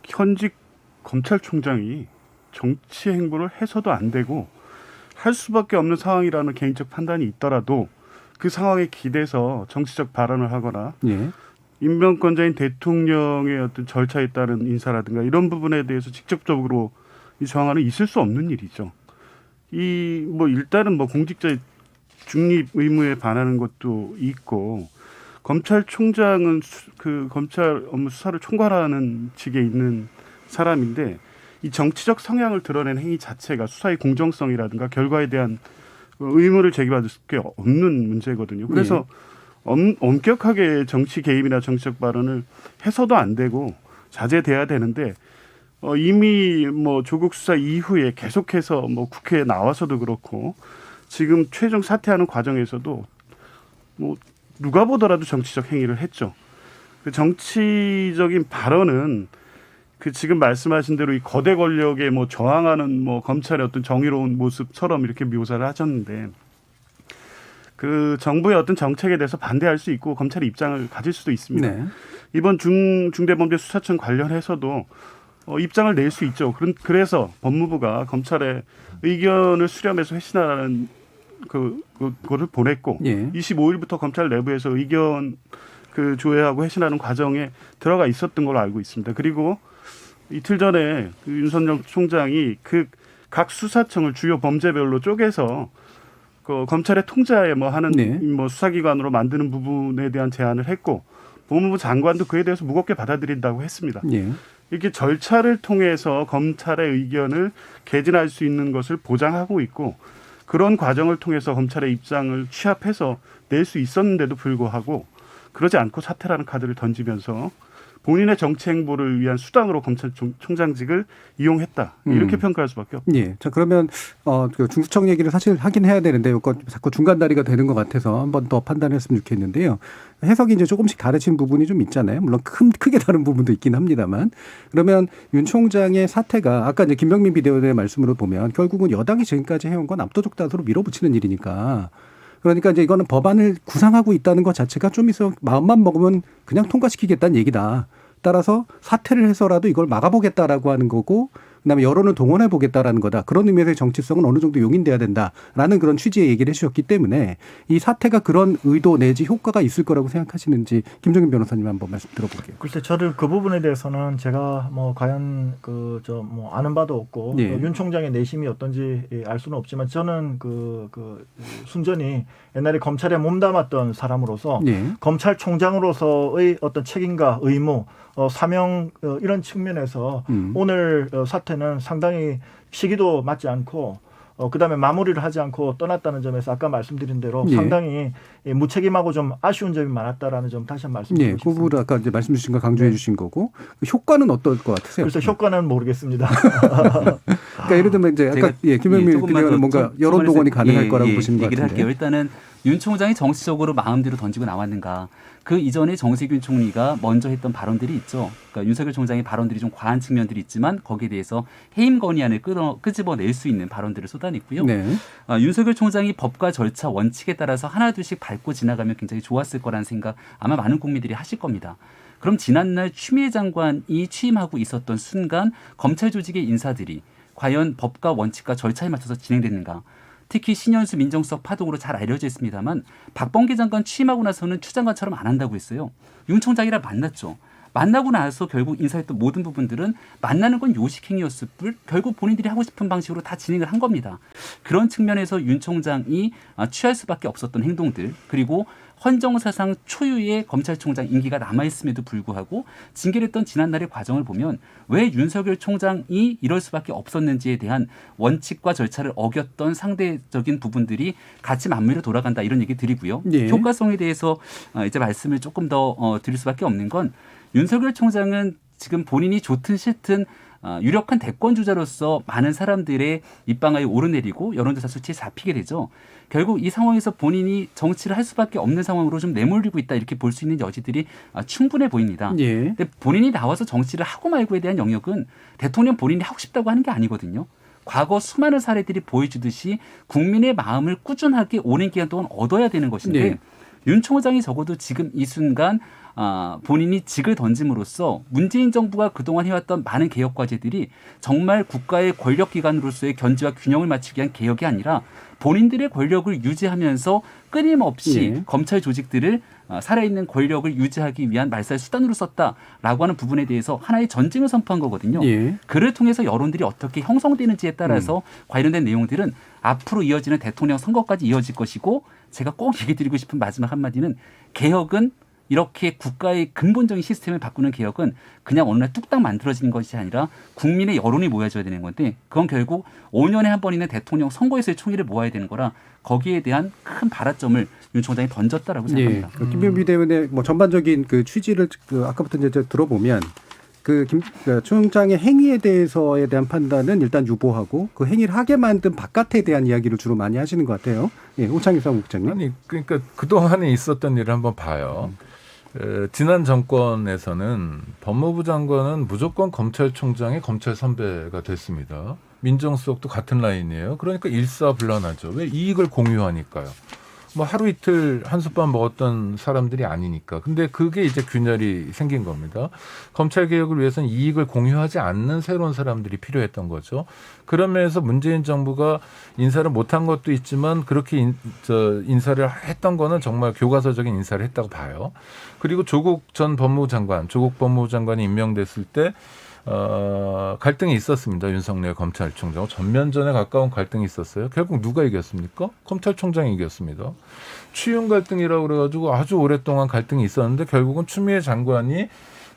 현직 검찰총장이 정치 행보를 해서도 안 되고 할 수밖에 없는 상황이라는 개인적 판단이 있더라도 그 상황에 기대서 정치적 발언을 하거나 임명권자인 대통령의 어떤 절차에 따른 인사라든가 이런 부분에 대해서 직접적으로 이 정황은 있을 수 없는 일이죠. 일단은 공직자의 중립 의무에 반하는 것도 있고, 검찰총장은 그 검찰 업무 수사를 총괄하는 직에 있는 사람인데 이 정치적 성향을 드러낸 행위 자체가 수사의 공정성이라든가 결과에 대한 의무를 제기받을 수밖에 없는 문제거든요. 그래서 엄격하게 정치 개입이나 정치적 발언을 해서도 안 되고 자제돼야 되는데 이미 조국 수사 이후에 계속해서 국회에 나와서도 그렇고 지금 최종 사퇴하는 과정에서도 누가 보더라도 정치적 행위를 했죠. 그 정치적인 발언은 그 지금 말씀하신 대로 이 거대 권력에 저항하는 검찰의 어떤 정의로운 모습처럼 이렇게 묘사를 하셨는데, 그 정부의 어떤 정책에 대해서 반대할 수 있고 검찰의 입장을 가질 수도 있습니다. 이번 중대범죄수사청 관련해서도 입장을 낼 수 있죠. 그래서 법무부가 검찰의 의견을 수렴해서 회신하라는 그거를 보냈고 25일부터 검찰 내부에서 의견 조회하고 회신하는 과정에 들어가 있었던 걸로 알고 있습니다. 그리고 이틀 전에 윤석열 총장이 그 각 수사청을 주요 범죄별로 쪼개서 그 검찰의 통제하에 뭐 하는 네. 뭐 수사기관으로 만드는 부분에 대한 제안을 했고 법무부 장관도 그에 대해서 무겁게 받아들인다고 했습니다. 예. 이렇게 절차를 통해서 검찰의 의견을 개진할 수 있는 것을 보장하고 있고 그런 과정을 통해서 검찰의 입장을 취합해서 낼 수 있었는데도 불구하고 그러지 않고 사퇴라는 카드를 던지면서 본인의 정치 행보를 위한 수단으로 검찰총장직을 이용했다. 이렇게 평가할 수밖에 없죠. 예. 자, 그러면 그 중수청 얘기를 사실 하긴 해야 되는데 이거 자꾸 중간다리가 되는 것 같아서 한 번 더 판단했으면 좋겠는데요. 해석이 이제 조금씩 다르신 부분이 좀 있잖아요. 물론 크게 다른 부분도 있긴 합니다만. 그러면 윤 총장의 사태가 아까 이제 김병민 비대위원의 말씀으로 보면 결국은 여당이 지금까지 해온 건 압도적 다수로 밀어붙이는 일이니까. 그러니까 이제 이거는 법안을 구상하고 있다는 것 자체가 좀 있어 마음만 먹으면 그냥 통과시키겠다는 얘기다. 따라서 사퇴를 해서라도 이걸 막아보겠다라고 하는 거고 그다음에 여론을 동원해 보겠다라는 거다. 그런 의미에서의 정치성은 어느 정도 용인돼야 된다라는 그런 취지의 얘기를 해 주셨기 때문에 이 사태가 그런 의도 내지 효과가 있을 거라고 생각하시는지 김종인 변호사님 한번 말씀 들어볼게요. 글쎄 저를 그 부분에 대해서는 제가 뭐 과연 아는 바도 없고 네. 윤 총장의 내심이 어떤지 알 수는 없지만 저는 순전히 옛날에 검찰에 몸담았던 사람으로서 네. 검찰총장으로서의 어떤 책임과 의무 사명 이런 측면에서 오늘 사태는 상당히 시기도 맞지 않고 그다음에 마무리를 하지 않고 떠났다는 점에서 아까 말씀드린 대로 예. 상당히 무책임하고 좀 아쉬운 점이 많았다라는 점 다시 한번 말씀드리고 그 싶습니다. 부분을 아까 이제 말씀 주신 거 강조해 주신 거고 효과는 어떨 것 같으세요? 그래서 효과는 모르겠습니다. 그러니까 예를 들면 이제 아까 김병민 비대위원은 뭔가 여론 동원이 가능할 거라고 보시는 것 얘기를 같은데. 할게요. 일단은 윤 총장이 정치적으로 마음대로 던지고 나왔는가. 그 이전에 정세균 총리가 먼저 했던 발언들이 있죠. 그러니까 윤석열 총장의 발언들이 좀 과한 측면들이 있지만 거기에 대해서 해임 건의안을 끄집어낼 수 있는 발언들을 쏟아냈고요. 네. 윤석열 총장이 법과 절차 원칙에 따라서 하나둘씩 밟고 지나가면 굉장히 좋았을 거라는 생각 아마 많은 국민들이 하실 겁니다. 그럼 지난날 추미애 장관이 취임하고 있었던 순간 검찰 조직의 인사들이 과연 법과 원칙과 절차에 맞춰서 진행됐는가. 특히 신현수 민정수석 파동으로 잘 알려져 있습니다만 박범계 장관 취임하고 나서는 추 장관처럼 안 한다고 했어요. 윤 총장이랑 만났죠. 만나고 나서 결국 인사했던 모든 부분들은 만나는 건 요식행위였을 뿐 결국 본인들이 하고 싶은 방식으로 다 진행을 한 겁니다. 그런 측면에서 윤 총장이 취할 수밖에 없었던 행동들 그리고 헌정사상 초유의 검찰총장 임기가 남아있음에도 불구하고 징계를 했던 지난날의 과정을 보면 왜 윤석열 총장이 이럴 수밖에 없었는지에 대한 원칙과 절차를 어겼던 상대적인 부분들이 같이 맞물려 돌아간다 이런 얘기 드리고요. 예. 효과성에 대해서 이제 말씀을 조금 더 드릴 수밖에 없는 건 윤석열 총장은 지금 본인이 좋든 싫든 유력한 대권 주자로서 많은 사람들의 입방아에 오르내리고 여론조사 수치에 잡히게 되죠. 결국 이 상황에서 본인이 정치를 할 수밖에 없는 상황으로 좀 내몰리고 있다 이렇게 볼 수 있는 여지들이 충분해 보입니다. 예. 근데 본인이 나와서 정치를 하고 말고에 대한 영역은 대통령 본인이 하고 싶다고 하는 게 아니거든요. 과거 수많은 사례들이 보여주듯이 국민의 마음을 꾸준하게 오랜 기간 동안 얻어야 되는 것인데 네. 윤 총장이 적어도 지금 이 순간 본인이 직을 던짐으로써 문재인 정부가 그동안 해왔던 많은 개혁 과제들이 정말 국가의 권력기관으로서의 견제와 균형을 맞추기 위한 개혁이 아니라 본인들의 권력을 유지하면서 끊임없이 검찰 조직들을 살아있는 권력을 유지하기 위한 말살 수단으로 썼다라고 하는 부분에 대해서 하나의 전쟁을 선포한 거거든요. 그를 통해서 여론들이 어떻게 형성되는지에 따라서 관련된 내용들은 앞으로 이어지는 대통령 선거까지 이어질 것이고 제가 꼭 얘기 드리고 싶은 마지막 한마디는 개혁은 이렇게 국가의 근본적인 시스템을 바꾸는 개혁은 그냥 어느 날 뚝딱 만들어지는 것이 아니라 국민의 여론이 모여져야 되는 건데 그건 결국 5년에 한 번 있는 대통령 선거에서의 총의를 모아야 되는 거라 거기에 대한 큰 발화점을 윤 총장이 던졌다라고 생각합니다. 김병민 비대위원의 뭐 전반적인 그 취지를 아까부터 이제 들어보면 그 총장의 행위에 대한 판단은 일단 유보하고 그 행위를 하게 만든 바깥에 대한 이야기를 주로 많이 하시는 것 같아요. 예, 오창희 사무국장님. 아니 그러니까 그 동안에 있었던 일을 한번 봐요. 지난 정권에서는 법무부 장관은 무조건 검찰총장의 검찰 선배가 됐습니다. 민정수석도 같은 라인이에요. 그러니까 일사불란하죠. 왜? 이익을 공유하니까요. 뭐 하루 이틀 한솥밥 먹었던 사람들이 아니니까. 근데 그게 이제 균열이 생긴 겁니다. 검찰 개혁을 위해서는 이익을 공유하지 않는 새로운 사람들이 필요했던 거죠. 그런 면에서 문재인 정부가 인사를 못한 것도 있지만 그렇게 인사를 했던 거는 정말 교과서적인 인사를 했다고 봐요. 그리고 조국 법무부 장관이 임명됐을 때 갈등이 있었습니다. 윤석열 검찰총장 전면전에 가까운 갈등이 있었어요. 결국 누가 이겼습니까? 검찰총장이 이겼습니다. 추윤 갈등이라고 그래가지고 아주 오랫동안 갈등이 있었는데 결국은 추미애 장관이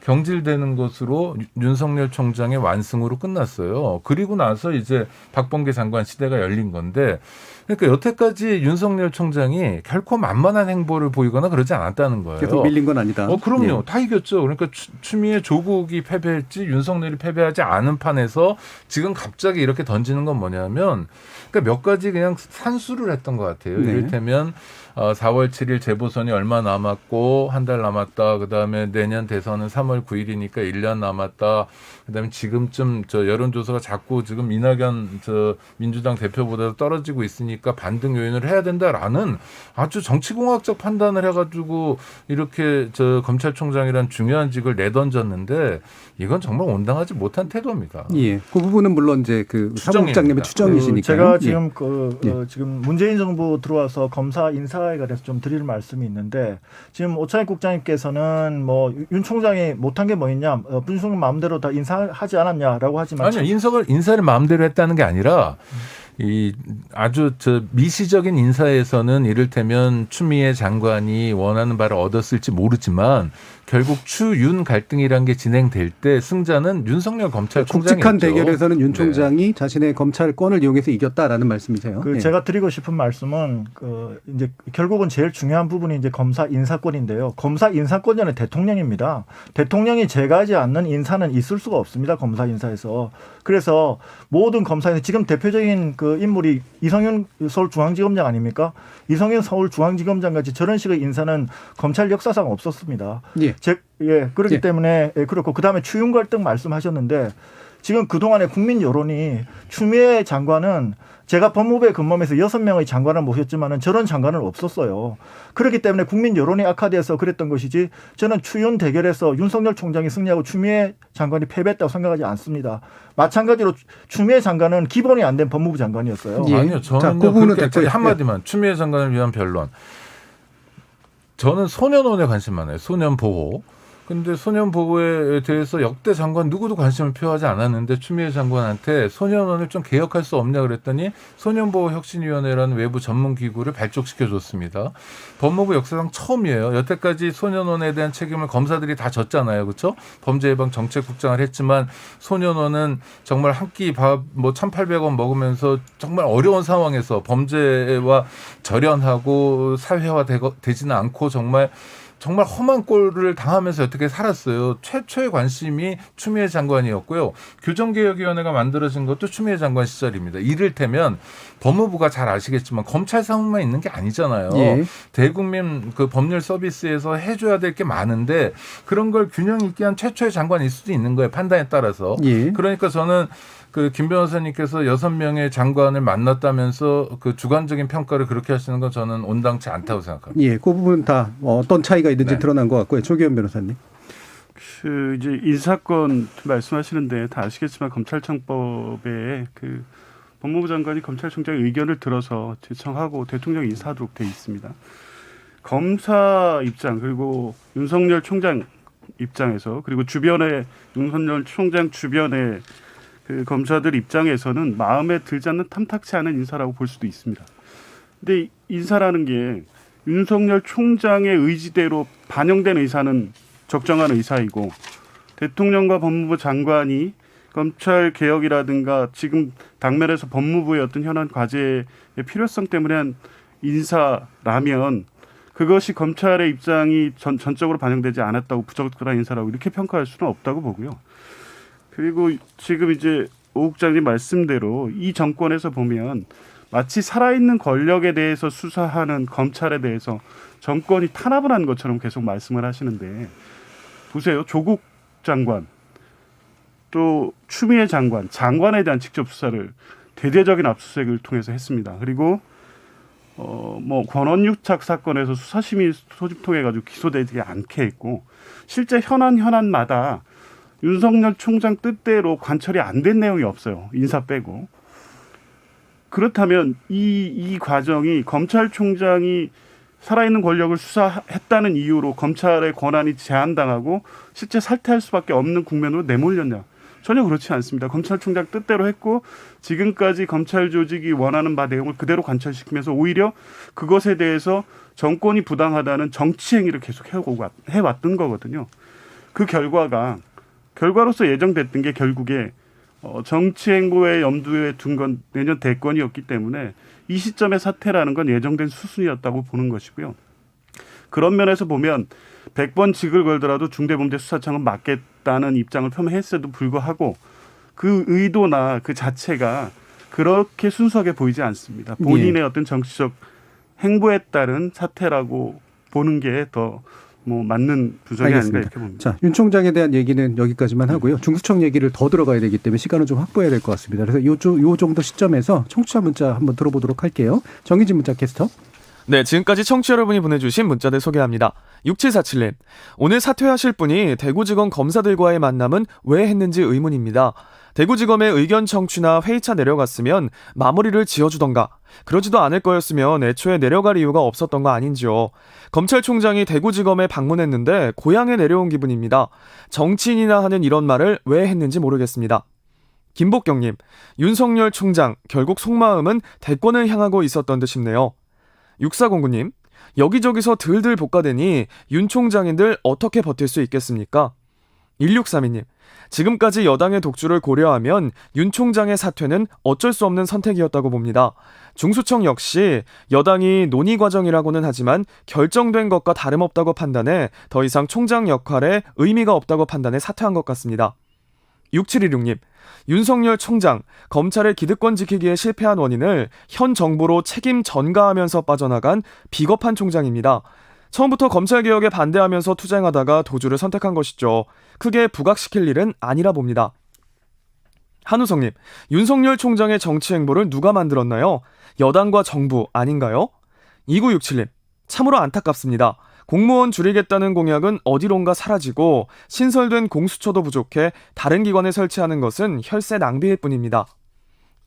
경질되는 것으로 윤석열 총장의 완승으로 끝났어요. 그리고 나서 이제 박범계 장관 시대가 열린 건데, 그러니까 여태까지 윤석열 총장이 결코 만만한 행보를 보이거나 그러지 않았다는 거예요. 계속 밀린 건 아니다. 그럼요. 다 이겼죠. 그러니까 추미애 조국이 패배했지 윤석열이 패배하지 않은 판에서 지금 갑자기 이렇게 던지는 건 뭐냐면, 그러니까 몇 가지 그냥 산수를 했던 것 같아요. 네. 이를테면 4월 7일 재보선이 얼마 남았고 한 달 남았다. 그다음에 내년 대선은 3월 9일이니까 1년 남았다. 그다음에 지금쯤 저 여론조사가 자꾸 지금 이낙연 저 민주당 대표보다 떨어지고 있으니까 반등 요인을 해야 된다라는 아주 정치공학적 판단을 해가지고 이렇게 저 검찰총장이란 중요한 직을 내던졌는데 이건 정말 온당하지 못한 태도입니다. 예, 그 부분은 물론 이제 그 사무국장님의 추정이시니까. 제가 지금 지금 문재인 정부 들어와서 검사 인사에 관해서 좀 드릴 말씀이 있는데, 지금 오차익 국장님께서는 뭐 윤 총장이 못한 게 뭐 있냐, 분수령 마음대로 다 인사하지 않았냐라고 하지만 아니요, 인사를 마음대로 했다는 게 아니라. 이 아주 저 미시적인 인사에서는 이를테면 추미애 장관이 원하는 바를 얻었을지 모르지만 결국 추윤 갈등이란 게 진행될 때 승자는 윤석열 검찰총장이었죠. 굵직한 대결에서는 윤 총장이 자신의 검찰권을 이용해서 이겼다라는 말씀이세요. 제가 드리고 싶은 말씀은 이제 결국은 제일 중요한 부분이 이제 검사 인사권인데요. 검사 인사권자는 대통령입니다. 대통령이 제거하지 않는 인사는 있을 수가 없습니다. 검사 인사에서. 그래서 모든 검사에서 지금 대표적인 그 인물이 이성윤 서울중앙지검장 아닙니까? 이성윤 서울중앙지검장 같이 저런 식의 인사는 검찰 역사상 없었습니다. 그렇기 때문에 그렇고, 그다음에 추윤 갈등 말씀하셨는데, 지금 그동안의 국민 여론이 추미애 장관은, 제가 법무부에 근무하면서 6명의 장관을 모셨지만은 저런 장관은 없었어요. 그렇기 때문에 국민 여론이 악화돼서 그랬던 것이지, 저는 추윤 대결에서 윤석열 총장이 승리하고 추미애 장관이 패배했다고 생각하지 않습니다. 마찬가지로 추미애 장관은 기본이 안 된 법무부 장관이었어요. 아니요, 저는 그 부분은 한마디만 추미애 장관을 위한 변론. 저는 소년원에 관심 많아요. 소년 보호. 근데 소년 보호에 대해서 역대 장관 누구도 관심을 표하지 않았는데 추미애 장관한테 소년원을 좀 개혁할 수 없냐 그랬더니 소년보호혁신위원회라는 외부 전문기구를 발족시켜줬습니다. 법무부 역사상 처음이에요. 여태까지 소년원에 대한 책임을 검사들이 다 졌잖아요. 그렇죠? 범죄예방정책국장을 했지만 소년원은 정말 한 끼 밥 뭐 1,800원 먹으면서 정말 어려운 상황에서 범죄와 절연하고 사회화되지는 않고 정말 험한 꼴을 당하면서 어떻게 살았어요. 최초의 관심이 추미애 장관이었고요. 교정개혁위원회가 만들어진 것도 추미애 장관 시절입니다. 이를테면 법무부가 잘 아시겠지만 검찰 사무만 있는 게 아니잖아요. 대국민 그 법률 서비스에서 해줘야 될 게 많은데 그런 걸 균형 있게 한 최초의 장관일 수도 있는 거예요. 판단에 따라서. 그러니까 저는 그 김 변호사님께서 6명의 장관을 만났다면서 그 주관적인 평가를 그렇게 하시는 건 저는 온당치 않다고 생각합니다. 그 부분 다 어떤 차이가 있는지 드러난 것 같고요. 조기현 변호사님. 이제 인사권 말씀하시는데 다 아시겠지만 검찰청법에 그 법무부 장관이 검찰총장의 의견을 들어서 제청하고 대통령 인사하도록 돼 있습니다. 검사 입장 그리고 윤석열 총장 입장에서 그리고 주변에 윤석열 총장 주변에 그 검사들 입장에서는 마음에 들지 않는 탐탁치 않은 인사라고 볼 수도 있습니다. 근데 인사라는 게 윤석열 총장의 의지대로 반영된 의사는 적정한 의사이고 대통령과 법무부 장관이 검찰 개혁이라든가 지금 당면에서 법무부의 어떤 현안 과제의 필요성 때문에 한 인사라면 그것이 검찰의 입장이 전적으로 반영되지 않았다고 부적절한 인사라고 이렇게 평가할 수는 없다고 보고요. 그리고 지금 이제 오 국장님 말씀대로 이 정권에서 보면 마치 살아있는 권력에 대해서 수사하는 검찰에 대해서 정권이 탄압을 한 것처럼 계속 말씀을 하시는데 보세요. 조국 장관 또 추미애 장관에 대한 직접 수사를 대대적인 압수수색을 통해서 했습니다. 그리고 뭐 권원유착 사건에서 수사심의 소집 통해 가지고 기소되지 않게 했고 실제 현안마다 윤석열 총장 뜻대로 관철이 안 된 내용이 없어요. 인사 빼고. 그렇다면 이 과정이 검찰총장이 살아있는 권력을 수사했다는 이유로 검찰의 권한이 제한당하고 실제 살퇴할 수밖에 없는 국면으로 내몰렸냐. 전혀 그렇지 않습니다. 검찰총장 뜻대로 했고 지금까지 검찰 조직이 원하는 바 내용을 그대로 관철시키면서 오히려 그것에 대해서 정권이 부당하다는 정치 행위를 계속 해왔던 거거든요. 그 결과로서 예정됐던 게 결국에 정치 행보에 염두에 둔 건 내년 대권이었기 때문에 이 시점의 사태라는 건 예정된 수순이었다고 보는 것이고요. 그런 면에서 보면 100번 직을 걸더라도 중대범죄수사청은 맡겠다는 입장을 표명했음에도 불구하고 그 의도나 그 자체가 그렇게 순수하게 보이지 않습니다. 본인의 어떤 정치적 행보에 따른 사태라고 보는 게 더 맞는 부정이 아닌가 이렇게 봅니다. 자, 윤 총장에 대한 얘기는 여기까지만 하고요. 중수청 얘기를 더 들어가야 되기 때문에 시간을 좀 확보해야 될 것 같습니다. 그래서 요 정도 시점에서 청취자 문자 한번 들어보도록 할게요. 정의진 문자 캐스터. 네, 지금까지 청취자 여러분이 보내주신 문자들 소개합니다. 6747님, 오늘 사퇴하실 분이 대구지검 검사들과의 만남은 왜 했는지 의문입니다. 대구지검의 의견 청취나 회의차 내려갔으면 마무리를 지어주던가, 그러지도 않을 거였으면 애초에 내려갈 이유가 없었던 거 아닌지요. 검찰총장이 대구지검에 방문했는데 고향에 내려온 기분입니다. 정치인이나 하는 이런 말을 왜 했는지 모르겠습니다. 김복경님, 윤석열 총장 결국 속마음은 대권을 향하고 있었던 듯 싶네요. 6409님, 여기저기서 들들 볶아대니 윤 총장인들 어떻게 버틸 수 있겠습니까? 1632님, 지금까지 여당의 독주를 고려하면 윤 총장의 사퇴는 어쩔 수 없는 선택이었다고 봅니다. 중수청 역시 여당이 논의 과정이라고는 하지만 결정된 것과 다름없다고 판단해 더 이상 총장 역할에 의미가 없다고 판단해 사퇴한 것 같습니다. 6716님, 윤석열 총장, 검찰의 기득권 지키기에 실패한 원인을 현 정부로 책임 전가하면서 빠져나간 비겁한 총장입니다. 처음부터 검찰개혁에 반대하면서 투쟁하다가 도주를 선택한 것이죠. 크게 부각시킬 일은 아니라 봅니다. 한우성님, 윤석열 총장의 정치 행보를 누가 만들었나요? 여당과 정부 아닌가요? 2967님, 참으로 안타깝습니다. 공무원 줄이겠다는 공약은 어디론가 사라지고 신설된 공수처도 부족해 다른 기관에 설치하는 것은 혈세 낭비일 뿐입니다.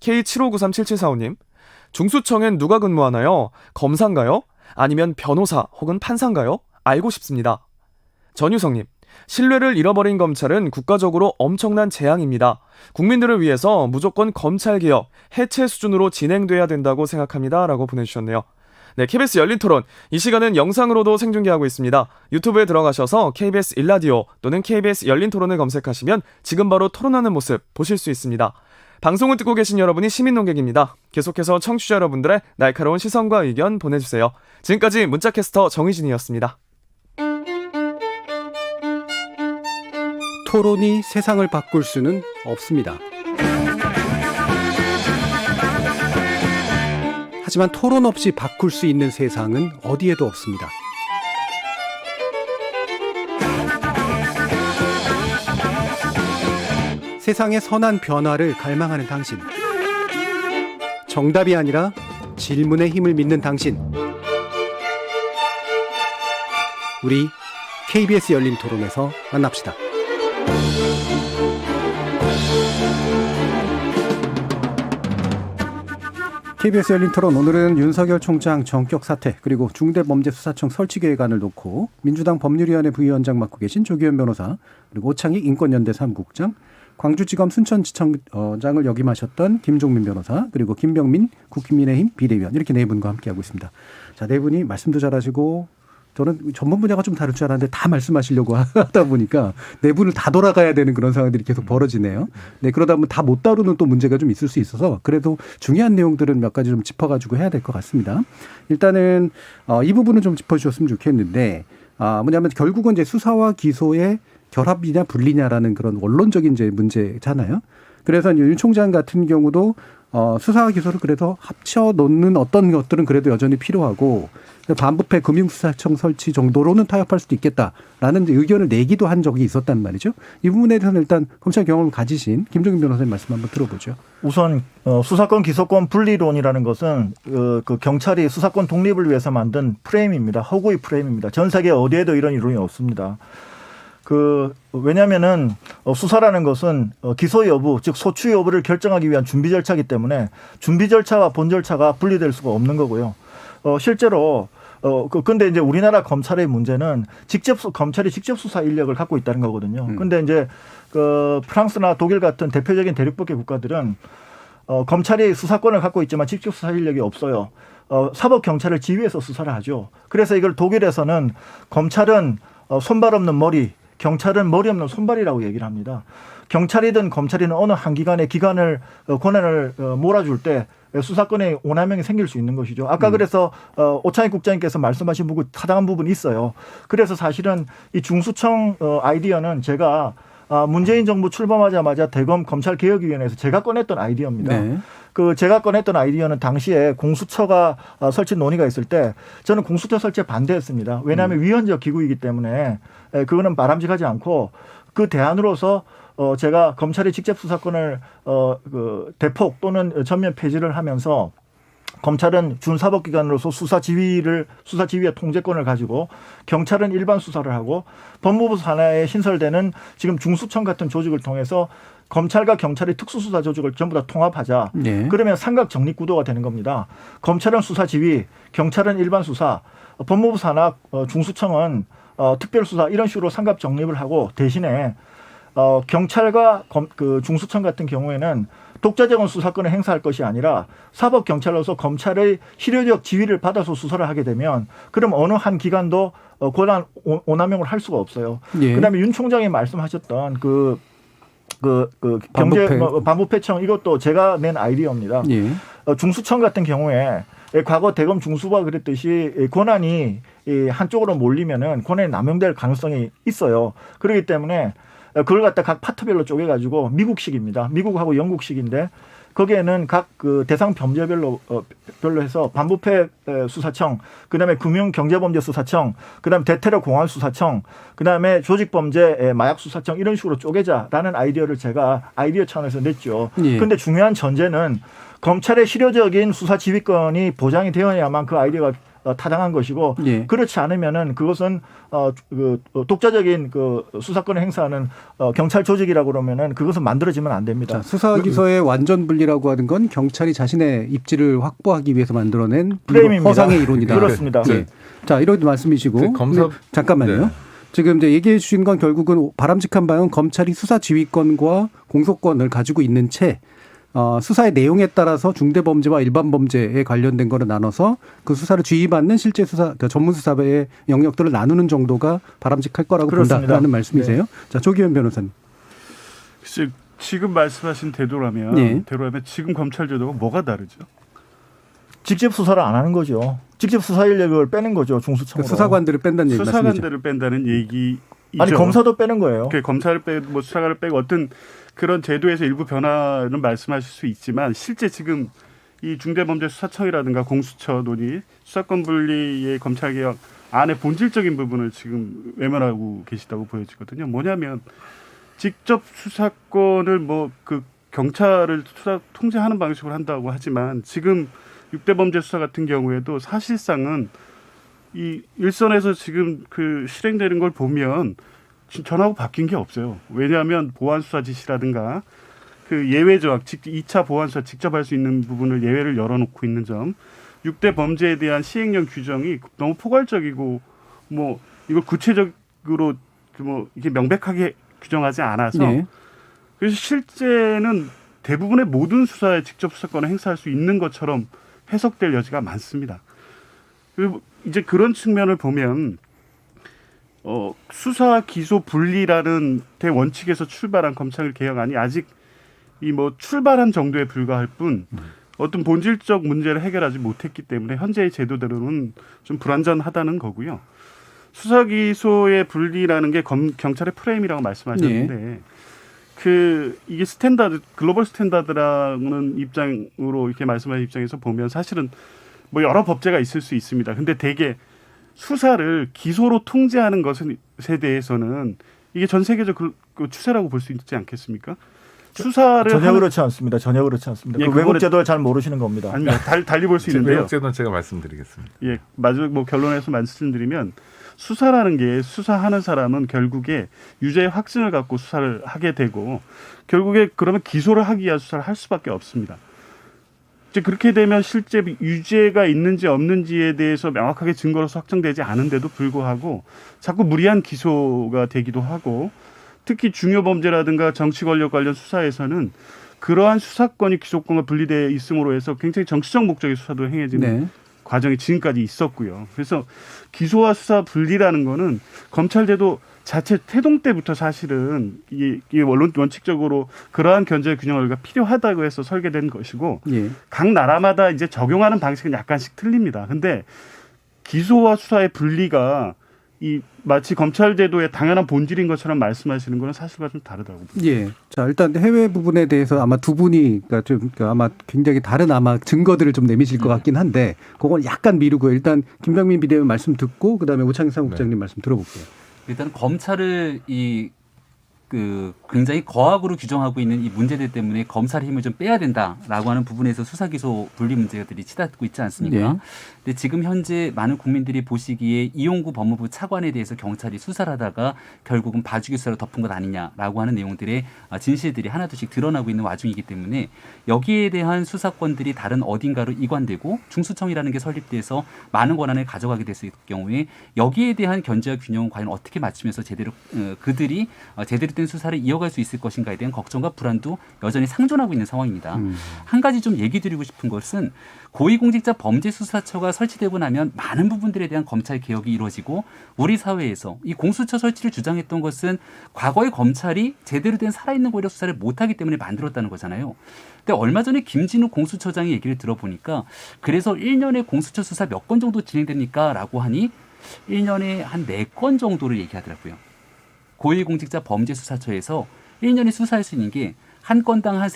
K75937745님, 중수청엔 누가 근무하나요? 검사인가요? 아니면 변호사 혹은 판사인가요? 알고 싶습니다. 전유성님, 신뢰를 잃어버린 검찰은 국가적으로 엄청난 재앙입니다. 국민들을 위해서 무조건 검찰개혁, 해체 수준으로 진행돼야 된다고 생각합니다. 라고 보내주셨네요. 네, KBS 열린 토론. 이 시간은 영상으로도 생중계하고 있습니다. 유튜브에 들어가셔서 KBS 일라디오 또는 KBS 열린 토론을 검색하시면 지금 바로 토론하는 모습 보실 수 있습니다. 방송을 듣고 계신 여러분이 시민 논객입니다. 계속해서 청취자 여러분들의 날카로운 시선과 의견 보내주세요. 지금까지 문자캐스터 정의진이었습니다. 토론이 세상을 바꿀 수는 없습니다. 하지만 토론 없이 바꿀 수 있는 세상은 어디에도 없습니다. 세상의 선한 변화를 갈망하는 당신. 정답이 아니라 질문의 힘을 믿는 당신. 우리 KBS 열린 토론에서 만납시다. KBS 열린 토론, 오늘은 윤석열 총장 전격 사퇴 그리고 중대범죄수사청 설치 계획안을 놓고 민주당 법률위원회 부위원장 맡고 계신 조기현 변호사, 그리고 오창익 인권연대 사무국장, 광주지검 순천지청장을 역임하셨던 김종민 변호사, 그리고 김병민 국민의힘 비대위원, 이렇게 네 분과 함께하고 있습니다. 자, 네 분이 말씀도 잘하시고 저는 전문 분야가 좀 다를 줄 알았는데 다 말씀하시려고 하다 보니까 네 분을 다 돌아가야 되는 그런 상황들이 계속 벌어지네요. 네, 그러다 보면 다 못 다루는 또 문제가 좀 있을 수 있어서 그래도 중요한 내용들은 몇 가지 좀 짚어가지고 해야 될 것 같습니다. 일단은 이 부분은 좀 짚어주셨으면 좋겠는데, 뭐냐면 결국은 이제 수사와 기소의 결합이냐 분리냐라는 그런 원론적인 이제 문제잖아요. 그래서 윤 총장 같은 경우도 수사와 기소를 그래도 합쳐 놓는 어떤 것들은 그래도 여전히 필요하고, 반부패 금융수사청 설치 정도로는 타협할 수도 있겠다라는 의견을 내기도 한 적이 있었단 말이죠. 이 부분에 대해서는 일단 검찰 경험을 가지신 김종인 변호사님 말씀 한번 들어보죠. 우선 수사권 기소권 분리론이라는 것은 그 경찰이 수사권 독립을 위해서 만든 프레임입니다. 허구의 프레임입니다. 전 세계 어디에도 이런 이론이 없습니다. 왜냐면은 수사라는 것은 기소 여부, 즉 소추 여부를 결정하기 위한 준비 절차이기 때문에 준비 절차와 본 절차가 분리될 수가 없는 거고요. 실제로 근데 이제 우리나라 검찰의 문제는 검찰이 직접 수사 인력을 갖고 있다는 거거든요. 근데 이제 프랑스나 독일 같은 대표적인 대륙법계 국가들은 검찰이 수사권을 갖고 있지만 직접 수사 인력이 없어요. 사법 경찰을 지휘해서 수사를 하죠. 그래서 이걸 독일에서는 검찰은 손발 없는 머리, 경찰은 머리 없는 손발이라고 얘기를 합니다. 경찰이든 검찰이든 어느 한 기관의 권한을 몰아줄 때 수사권의 오남용이 생길 수 있는 것이죠. 아까 그래서 오창익 국장님께서 말씀하신 부분 타당한 부분이 있어요. 그래서 사실은 이 중수청 아이디어는 제가 문재인 정부 출범하자마자 대검 검찰개혁위원회에서 제가 꺼냈던 아이디어입니다. 네. 제가 꺼냈던 아이디어는 당시에 공수처가 설치 논의가 있을 때 저는 공수처 설치에 반대했습니다. 왜냐하면 위헌적 기구이기 때문에 그거는 바람직하지 않고 그 대안으로서 제가 검찰이 직접 수사권을 대폭 또는 전면 폐지를 하면서 검찰은 준사법기관으로서 수사지휘와 통제권을 가지고 경찰은 일반 수사를 하고 법무부 산하에 신설되는 지금 중수청 같은 조직을 통해서 검찰과 경찰의 특수수사 조직을 전부 다 통합하자. 네. 그러면 삼각 정립구도가 되는 겁니다. 검찰은 수사지휘, 경찰은 일반 수사, 법무부 산하 중수청은 특별수사 이런 식으로 삼각 정립을 하고 대신에 경찰과 중수청 같은 경우에는 독자적인 수사권을 행사할 것이 아니라 사법경찰로서 검찰의 실효적 지휘를 받아서 수사를 하게 되면 그럼 어느 한 기관도 권한 오남용을 할 수가 없어요. 예. 그다음에 윤 총장이 말씀하셨던 반부패청 이것도 제가 낸 아이디어입니다. 예. 중수청 같은 경우에 과거 대검 중수부가 그랬듯이 권한이 한쪽으로 몰리면은 권한이 남용될 가능성이 있어요. 그렇기 때문에 그걸 갖다 각 파트별로 쪼개가지고 미국식입니다. 미국하고 영국식인데 거기에는 각 대상 범죄별로 해서 반부패 수사청, 그다음에 금융경제범죄수사청, 그다음에 대테러 공안수사청, 그다음에 조직범죄 마약수사청 이런 식으로 쪼개자라는 아이디어를 제가 아이디어 차원에서 냈죠. 그런데 중요한 전제는 검찰의 실효적인 수사 지휘권이 보장이 되어야만 그 아이디어가 타당한 것이고 그렇지 않으면은 그것은 독자적인 수사권을 행사하는 경찰 조직이라고 그러면은 그것은 만들어지면 안 됩니다. 자, 수사 기소의 완전 분리라고 하는 건 경찰이 자신의 입지를 확보하기 위해서 만들어낸 프레임입니다. 허상의 이론이다. 그렇습니다. 네. 자, 이런 말씀이시고 잠깐만요. 네. 지금 이제 얘기해 주신 건 결국은 바람직한 바는 검찰이 수사 지휘권과 공소권을 가지고 있는 채 수사의 내용에 따라서 중대범죄와 일반범죄에 관련된 거를 나눠서 그 수사를 지휘받는 실제 수사, 전문 수사의 영역들을 나누는 정도가 바람직할 거라고 그렇습니다. 본다라는 말씀이세요. 네. 자, 조기현 변호사님. 글쎄, 지금 말씀하신 대로라면 지금 검찰 제도가 뭐가 다르죠? 직접 수사를 안 하는 거죠. 직접 수사 인력을 빼는 거죠. 중수청으로. 수사관들을 뺀다는 얘기 말씀이죠. 수사관들을 뺀다는 얘기이죠. 아니 검사도 빼는 거예요. 검사를 빼고 수사관을 빼고 어떤 그런 제도에서 일부 변화는 말씀하실 수 있지만 실제 지금 이 중대범죄수사청이라든가 공수처 논의, 수사권 분리의 검찰개혁 안에 본질적인 부분을 지금 외면하고 계시다고 보여지거든요. 뭐냐면 직접 수사권을 경찰을 수사 통제하는 방식으로 한다고 하지만 지금 6대 범죄 수사 같은 경우에도 사실상은 이 일선에서 지금 실행되는 걸 보면 전하고 바뀐 게 없어요. 왜냐하면 보안수사 지시라든가 예외 조항, 2차 보안수사 직접 할 수 있는 부분을 예외를 열어놓고 있는 점, 6대 범죄에 대한 시행령 규정이 너무 포괄적이고 이걸 구체적으로 이게 명백하게 규정하지 않아서 그래서 실제는 대부분의 모든 수사에 직접 수사권을 행사할 수 있는 것처럼 해석될 여지가 많습니다. 그리고 이제 그런 측면을 보면 수사 기소 분리라는 대원칙에서 출발한 검찰 개혁안이 아직 출발한 정도에 불과할 뿐 어떤 본질적 문제를 해결하지 못했기 때문에 현재의 제도대로는 좀 불완전하다는 거고요. 수사 기소의 분리라는 게 경찰의 프레임이라고 말씀하셨는데 이게 글로벌 스탠다드라는 입장으로 이렇게 말씀하신 입장에서 보면 사실은 여러 법제가 있을 수 있습니다. 근데 대개 수사를 기소로 통제하는 것에 대해서는 이게 전 세계적 추세라고 볼 수 있지 않겠습니까? 수사를 전혀 그렇지 않습니다. 전혀 그렇지 않습니다. 외국 제도를 잘 모르시는 겁니다. 아닙니다. 달리 볼 수 있는데요. 외국 제도는 제가 말씀드리겠습니다. 마지막 결론에서 말씀드리면 수사라는 게 수사하는 사람은 결국에 유죄의 확증을 갖고 수사를 하게 되고 결국에 그러면 기소를 하기 위한 수사를 할 수밖에 없습니다. 이제 그렇게 되면 실제 유죄가 있는지 없는지에 대해서 명확하게 증거로서 확정되지 않은데도 불구하고 자꾸 무리한 기소가 되기도 하고 특히 중요 범죄라든가 정치 권력 관련 수사에서는 그러한 수사권이 기소권과 분리되어 있음으로 해서 굉장히 정치적 목적의 수사도 행해지는 과정이 지금까지 있었고요. 그래서 기소와 수사 분리라는 거는 검찰제도 자체 태동 때부터 사실은 이게 원칙적으로 그러한 견제의 균형을 필요하다고 해서 설계된 것이고 각 나라마다 이제 적용하는 방식은 약간씩 틀립니다. 근데 기소와 수사의 분리가 이 마치 검찰 제도의 당연한 본질인 것처럼 말씀하시는 거는 사실과 좀 다르다고 봅니다. 예. 자, 일단 해외 부분에 대해서 아마 두 분이 그러니까 아마 굉장히 다른 아마 증거들을 좀 내미실 것 같긴 한데 그건 약간 미루고 일단 김병민 비대위원 말씀 듣고 그다음에 오창희 사무국장님 말씀 들어볼게요. 일단 검찰을 굉장히 거악으로 규정하고 있는 이 문제들 때문에 검찰의 힘을 좀 빼야 된다라고 하는 부분에서 수사 기소 분리 문제들이 치닫고 있지 않습니까? 근데 지금 현재 많은 국민들이 보시기에 이용구 법무부 차관에 대해서 경찰이 수사를 하다가 결국은 봐주기 수사로 덮은 것 아니냐라고 하는 내용들의 진실들이 하나둘씩 드러나고 있는 와중이기 때문에 여기에 대한 수사권들이 다른 어딘가로 이관되고 중수청이라는 게 설립돼서 많은 권한을 가져가게 됐을 경우에 여기에 대한 견제와 균형은 과연 어떻게 맞추면서 제대로 그들이 제대로 된 수사를 이어갈 수 있을 것인가에 대한 걱정과 불안도 여전히 상존하고 있는 상황입니다. 한 가지 좀 얘기 드리고 싶은 것은 고위공직자 범죄수사처가 설치되고 나면 많은 부분들에 대한 검찰 개혁이 이루어지고 우리 사회에서 이 공수처 설치를 주장했던 것은 과거의 검찰이 제대로 된 살아있는 권력 수사를 못하기 때문에 만들었다는 거잖아요. 근데 얼마 전에 김진우 공수처장의 얘기를 들어보니까 그래서 1년에 공수처 수사 몇 건 정도 진행됩니까? 라고 하니 1년에 한 4건 정도를 얘기하더라고요. 고위공직자 범죄수사처에서 1년에 수사할 수 있는 게 한 건당 한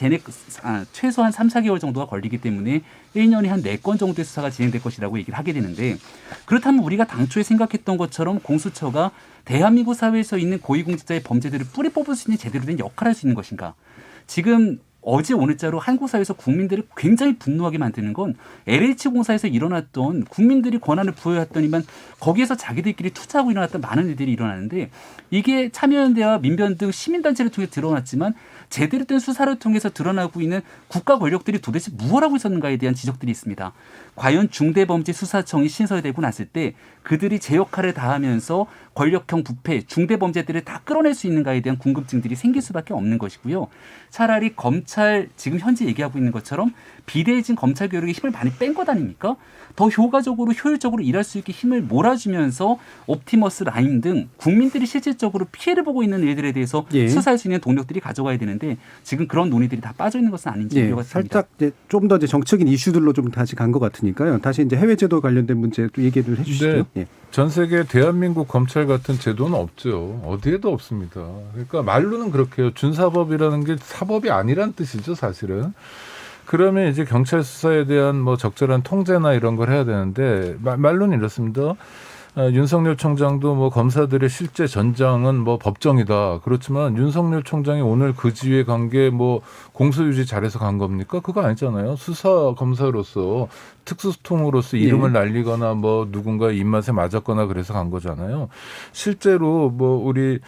최소한 3, 4개월 정도가 걸리기 때문에 1년에 한 4건 정도의 수사가 진행될 것이라고 얘기를 하게 되는데 그렇다면 우리가 당초에 생각했던 것처럼 공수처가 대한민국 사회에서 있는 고위공직자의 범죄들을 뿌리 뽑을 수 있는 제대로 된 역할을 할 수 있는 것인가? 지금 어제 오늘자로 한국 사회에서 국민들을 굉장히 분노하게 만드는 건 LH공사에서 일어났던 국민들이 권한을 부여했더니만 거기에서 자기들끼리 투자하고 일어났던 많은 일들이 일어나는데 이게 참여연대와 민변 등 시민단체를 통해 드러났지만 제대로 된 수사를 통해서 드러나고 있는 국가 권력들이 도대체 무엇을 하고 있었는가에 대한 지적들이 있습니다. 과연 중대범죄수사청이 신설되고 났을 때 그들이 제 역할을 다하면서 권력형 부패, 중대범죄들을 다 끌어낼 수 있는가에 대한 궁금증들이 생길 수밖에 없는 것이고요. 차라리 검찰 지금 현재 얘기하고 있는 것처럼 비대해진 검찰 개혁에 힘을 많이 뺀 것 아닙니까? 더 효과적으로 효율적으로 일할 수 있게 힘을 몰아주면서 옵티머스 라인 등 국민들이 실질적으로 피해를 보고 있는 일들에 대해서 수사할 수 있는 동력들이 가져가야 되는데 지금 그런 논의들이 다 빠져 있는 것은 아닌지 우려가 듭니다. 살짝 좀 더 정치적인 이슈들로 좀 다시 간 것 같으니까요. 다시 이제 해외 제도 관련된 문제 또 얘기를 해주시죠. 전 세계 대한민국 검찰 같은 제도는 없죠. 어디에도 없습니다. 그러니까 말로는 그렇게 해요. 준사법이라는 게 사법이 아니란 뜻이죠, 사실은. 그러면 이제 경찰 수사에 대한 뭐 적절한 통제나 이런 걸 해야 되는데 말로는 이렇습니다. 윤석열 총장도 뭐 검사들의 실제 전장은 뭐 법정이다. 그렇지만 윤석열 총장이 오늘 그 지위에 간 게 뭐 공소유지 잘해서 간 겁니까? 그거 아니잖아요. 수사 검사로서 특수통으로서 이름을 날리거나 뭐 누군가 입맛에 맞았거나 그래서 간 거잖아요. 실제로 뭐 우리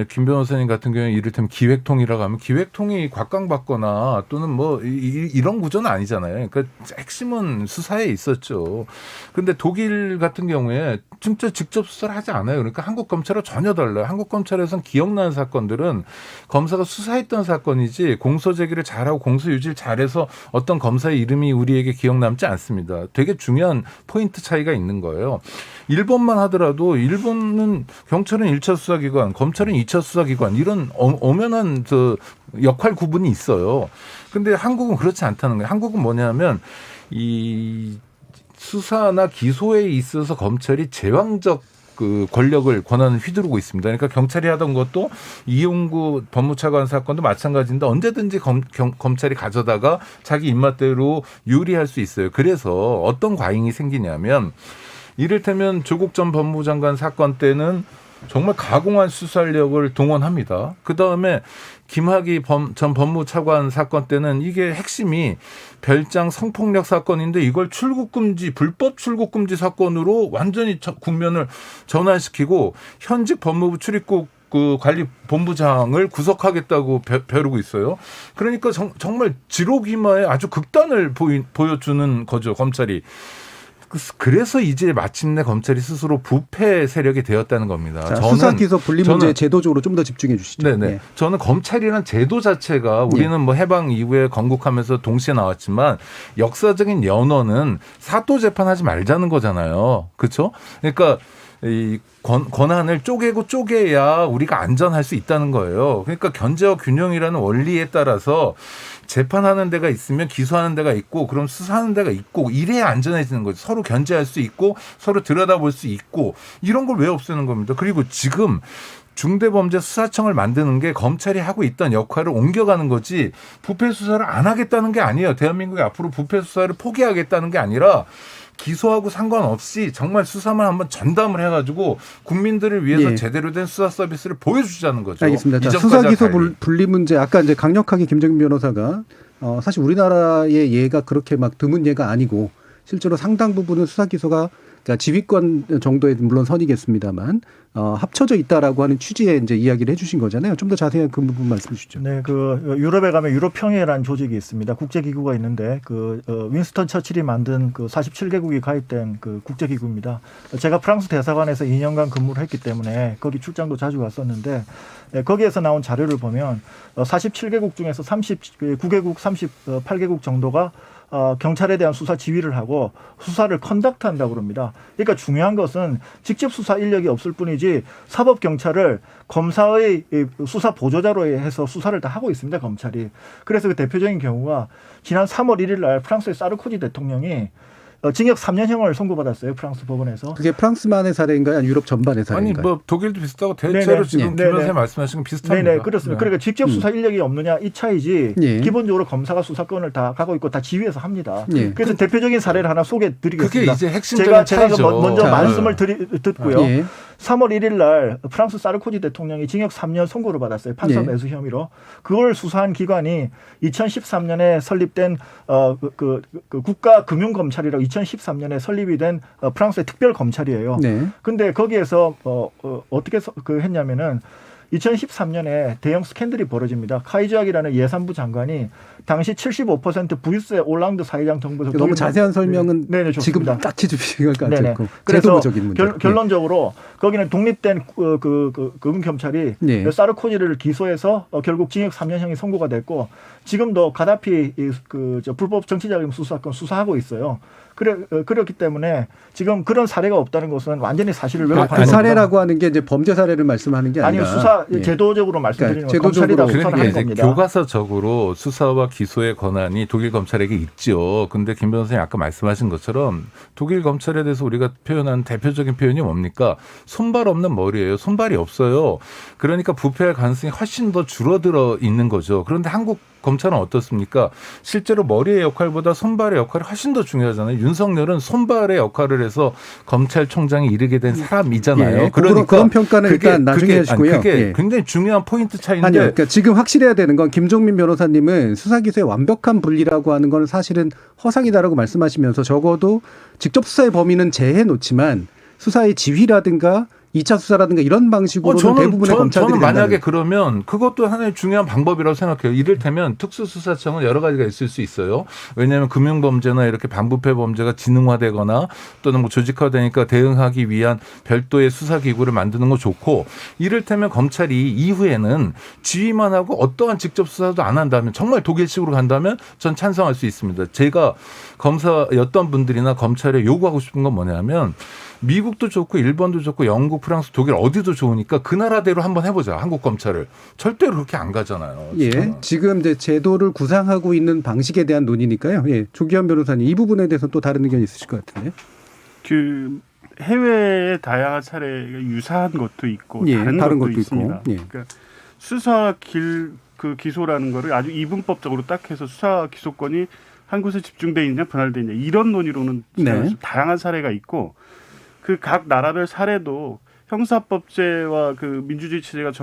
김 변호사님 같은 경우에 이를테면 기획통이라고 하면 기획통이 곽강받거나 또는 뭐 이런 구조는 아니잖아요. 그러니까 핵심은 수사에 있었죠. 그런데 독일 같은 경우에 진짜 직접 수사를 하지 않아요. 그러니까 한국 검찰과 전혀 달라요. 한국 검찰에서는 기억나는 사건들은 검사가 수사했던 사건이지 공소 제기를 잘하고 공소 유지를 잘해서 어떤 검사의 이름이 우리에게 기억 남지 않습니다. 되게 중요한 포인트 차이가 있는 거예요. 일본만 하더라도 일본은 경찰은 1차 수사기관, 검찰은 2차 수사기관 이런 엄연한 역할 구분이 있어요. 근데 한국은 그렇지 않다는 거예요. 한국은 뭐냐면 이 수사나 기소에 있어서 검찰이 제왕적 그 권한을 휘두르고 있습니다. 그러니까 경찰이 하던 것도 이용구 법무차관 사건도 마찬가지인데 언제든지 검찰이 가져다가 자기 입맛대로 유리할 수 있어요. 그래서 어떤 과잉이 생기냐면 이를테면 조국 전 법무부 장관 사건 때는 정말 가공한 수사력을 동원합니다. 그다음에 김학의 전 법무차관 사건 때는 이게 핵심이 별장 성폭력 사건인데 이걸 출국금지, 불법 출국금지 사건으로 완전히 국면을 전환시키고 현직 법무부 출입국 그 관리본부장을 구속하겠다고 벼르고 있어요. 그러니까 정말 지록이마에 아주 극단을 보여주는 거죠, 검찰이. 그래서 이제 마침내 검찰이 스스로 부패 세력이 되었다는 겁니다. 자, 수사 기소 분리 문제에 제도적으로 좀 더 집중해 주시죠. 네네. 네. 저는 검찰이란 제도 자체가 우리는 뭐 해방 이후에 건국하면서 동시에 나왔지만 역사적인 연원은 사또 재판하지 말자는 거잖아요. 그렇죠? 그러니까 이 권한을 쪼개고 쪼개야 우리가 안전할 수 있다는 거예요. 그러니까 견제와 균형이라는 원리에 따라서 재판하는 데가 있으면 기소하는 데가 있고 그럼 수사하는 데가 있고 이래야 안전해지는 거죠. 서로 견제할 수 있고 서로 들여다볼 수 있고 이런 걸 왜 없애는 겁니다. 그리고 지금 중대범죄수사청을 만드는 게 검찰이 하고 있던 역할을 옮겨가는 거지 부패 수사를 안 하겠다는 게 아니에요. 대한민국이 앞으로 부패 수사를 포기하겠다는 게 아니라 기소하고 상관없이 정말 수사만 한번 전담을 해가지고 국민들을 위해서 제대로 된 수사 서비스를 보여주자는 거죠. 알겠습니다. 자, 수사 기소 분리 문제 아까 이제 강력하게 김정민 변호사가 사실 우리나라의 예가 그렇게 막 드문 예가 아니고 실제로 상당 부분은 수사 기소가 그러니까 지휘권 정도의 물론 선이겠습니다만 합쳐져 있다라고 하는 취지의 이제 이야기를 해주신 거잖아요. 좀 더 자세한 그 부분 말씀해 주시죠. 네, 그 유럽에 가면 유럽평의라는 조직이 있습니다. 국제기구가 있는데 그 윈스턴 처칠이 만든 그 47개국이 가입된 그 국제기구입니다. 제가 프랑스 대사관에서 2년간 근무를 했기 때문에 거기 출장도 자주 갔었는데 거기에서 나온 자료를 보면 47개국 중에서 39개국, 38개국 정도가 경찰에 대한 수사 지휘를 하고 수사를 컨덕트한다고 그럽니다. 그러니까 중요한 것은 직접 수사 인력이 없을 뿐이지 사법경찰을 검사의 수사 보조자로 해서 수사를 다 하고 있습니다. 검찰이. 그래서 그 대표적인 경우가 지난 3월 1일 날 프랑스의 사르코지 대통령이 징역 3년형을 선고받았어요. 프랑스 법원에서. 그게 프랑스만의 사례인가요? 아니면 유럽 전반의 사례인가요? 아니 뭐 독일도 비슷하고 대체로 지금 김 변호사님 말씀하신 건 비슷합니다. 네, 그렇습니다. 그러니까 직접 수사 인력이 없느냐 이 차이지 기본적으로 검사가 수사권을 다 갖고 있고 다 지휘해서 합니다. 그래서 대표적인 사례를 하나 소개해드리겠습니다. 그게 이제 핵심적인 제가 차이죠. 먼저 말씀을 듣고요. 3월 1일 날 프랑스 사르코지 대통령이 징역 3년 선고를 받았어요. 판사 매수 혐의로. 그걸 수사한 기관이 2013년에 설립된 그 국가금융검찰이라고 2013년에 설립이 된 프랑스의 특별검찰이에요. 근데 거기에서 어떻게 했냐면은 2013년에 대형 스캔들이 벌어집니다. 카이즈악이라는 예산부 장관이 당시 75% 부유세 올랑드 사회장 정부에서 너무 자세한 설명은 지금 딱히 주시기가 아쉽고 제도적인 문제. 결론적으로 거기는 독립된 금융경찰이 사르코지를 기소해서 결국 징역 3년형이 선고가 됐고 지금도 가다피 불법 정치자금 수사권 수사하고 있어요. 그렇기 때문에 지금 그런 사례가 없다는 것은 완전히 사실을 왜곡하는 겁니다. 그 사례라고 하는 게 이제 범죄 사례를 말씀하는 게 아니라 아니요, 수사 제도적으로 말씀드리는 건 검찰이 다 수사를 하는 겁니다. 교과서적으로 수사와 기소의 권한이 독일 검찰에게 있죠. 근데 김 변호사님 아까 말씀하신 것처럼 독일 검찰에 대해서 우리가 표현하는 대표적인 표현이 뭡니까? 손발 없는 머리예요. 손발이 없어요. 그러니까 부패할 가능성이 훨씬 더 줄어들어 있는 거죠. 그런데 한국 검찰은 어떻습니까? 실제로 머리의 역할보다 손발의 역할이 훨씬 더 중요하잖아요. 윤석열은 손발의 역할을 해서 검찰총장이 이르게 된 사람이잖아요. 그러니까 그런 평가는 일단 나중에 하시고요. 그게 굉장히 중요한 포인트 차이인데. 아니요. 그러니까 지금 확실해야 되는 건 김종민 변호사님은 수사기소의 완벽한 분리라고 하는 건 사실은 허상이다라고 말씀하시면서 적어도 직접 수사의 범위는 제해놓지만 수사의 지휘라든가 2차 수사라든가 이런 방식으로는 대부분의 검찰들이 저는 만약에 그러면 그것도 하나의 중요한 방법이라고 생각해요. 이를테면 특수수사청은 여러 가지가 있을 수 있어요. 왜냐하면 금융범죄나 이렇게 반부패 범죄가 지능화되거나 또는 뭐 조직화되니까 대응하기 위한 별도의 수사기구를 만드는 거 좋고 이를테면 검찰이 이후에는 지휘만 하고 어떠한 직접 수사도 안 한다면 정말 독일식으로 간다면 전 찬성할 수 있습니다. 제가 검사였던 분들이나 검찰에 요구하고 싶은 건 뭐냐면 미국도 좋고 일본도 좋고 영국, 프랑스, 독일 어디도 좋으니까 그 나라대로 한번 해보자. 한국 검찰을. 절대로 그렇게 안 가잖아요. 지금 이제 제도를 구상하고 있는 방식에 대한 논의니까요. 조기현 변호사님 이 부분에 대해서 또 다른 의견이 있으실 것 같은데요. 그 해외의 다양한 사례가 유사한 것도 있고 다른 것도 있습니다. 그러니까 수사 기소라는 거를 아주 이분법적으로 딱 해서 수사 기소권이 한 곳에 집중돼 있냐 분할돼 있냐 이런 논의로는 다양한 사례가 있고 그 각 나라별 사례도 형사법제와 그 민주주의 체제가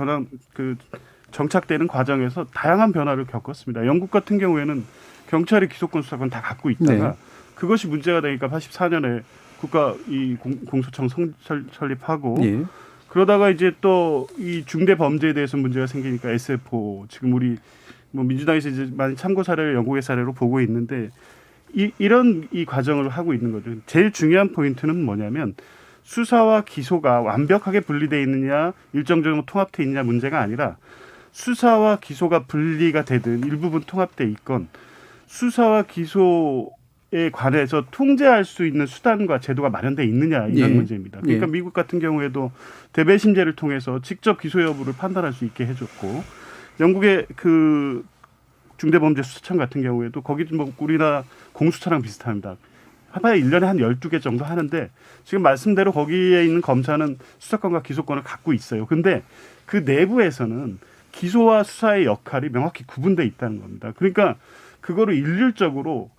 정착되는 과정에서 다양한 변화를 겪었습니다. 영국 같은 경우에는 경찰이 기소권 수사권 다 갖고 있다가 그것이 문제가 되니까 84년에 국가 공소청 설립하고 그러다가 이제 또 이 중대 범죄에 대해서 문제가 생기니까 SF 지금 우리 뭐 민주당에서 이제 많이 참고 사례를 영국의 사례로 보고 있는데 이런 과정을 하고 있는 거죠. 제일 중요한 포인트는 뭐냐면 수사와 기소가 완벽하게 분리되어 있느냐 일정 정도 통합되어 있느냐 문제가 아니라 수사와 기소가 분리가 되든 일부분 통합되어 있건 수사와 기소에 관해서 통제할 수 있는 수단과 제도가 마련되어 있느냐 이런 문제입니다. 그러니까 미국 같은 경우에도 대배심제를 통해서 직접 기소 여부를 판단할 수 있게 해줬고 영국의 그 중대범죄수사청 같은 경우에도 거기 뭐 우리나라 공수처랑 비슷합니다. 하나에 1년에 한 12개 정도 하는데 지금 말씀대로 거기에 있는 검사는 수사권과 기소권을 갖고 있어요. 근데 그 내부에서는 기소와 수사의 역할이 명확히 구분되어 있다는 겁니다. 그러니까 그거를 일률적으로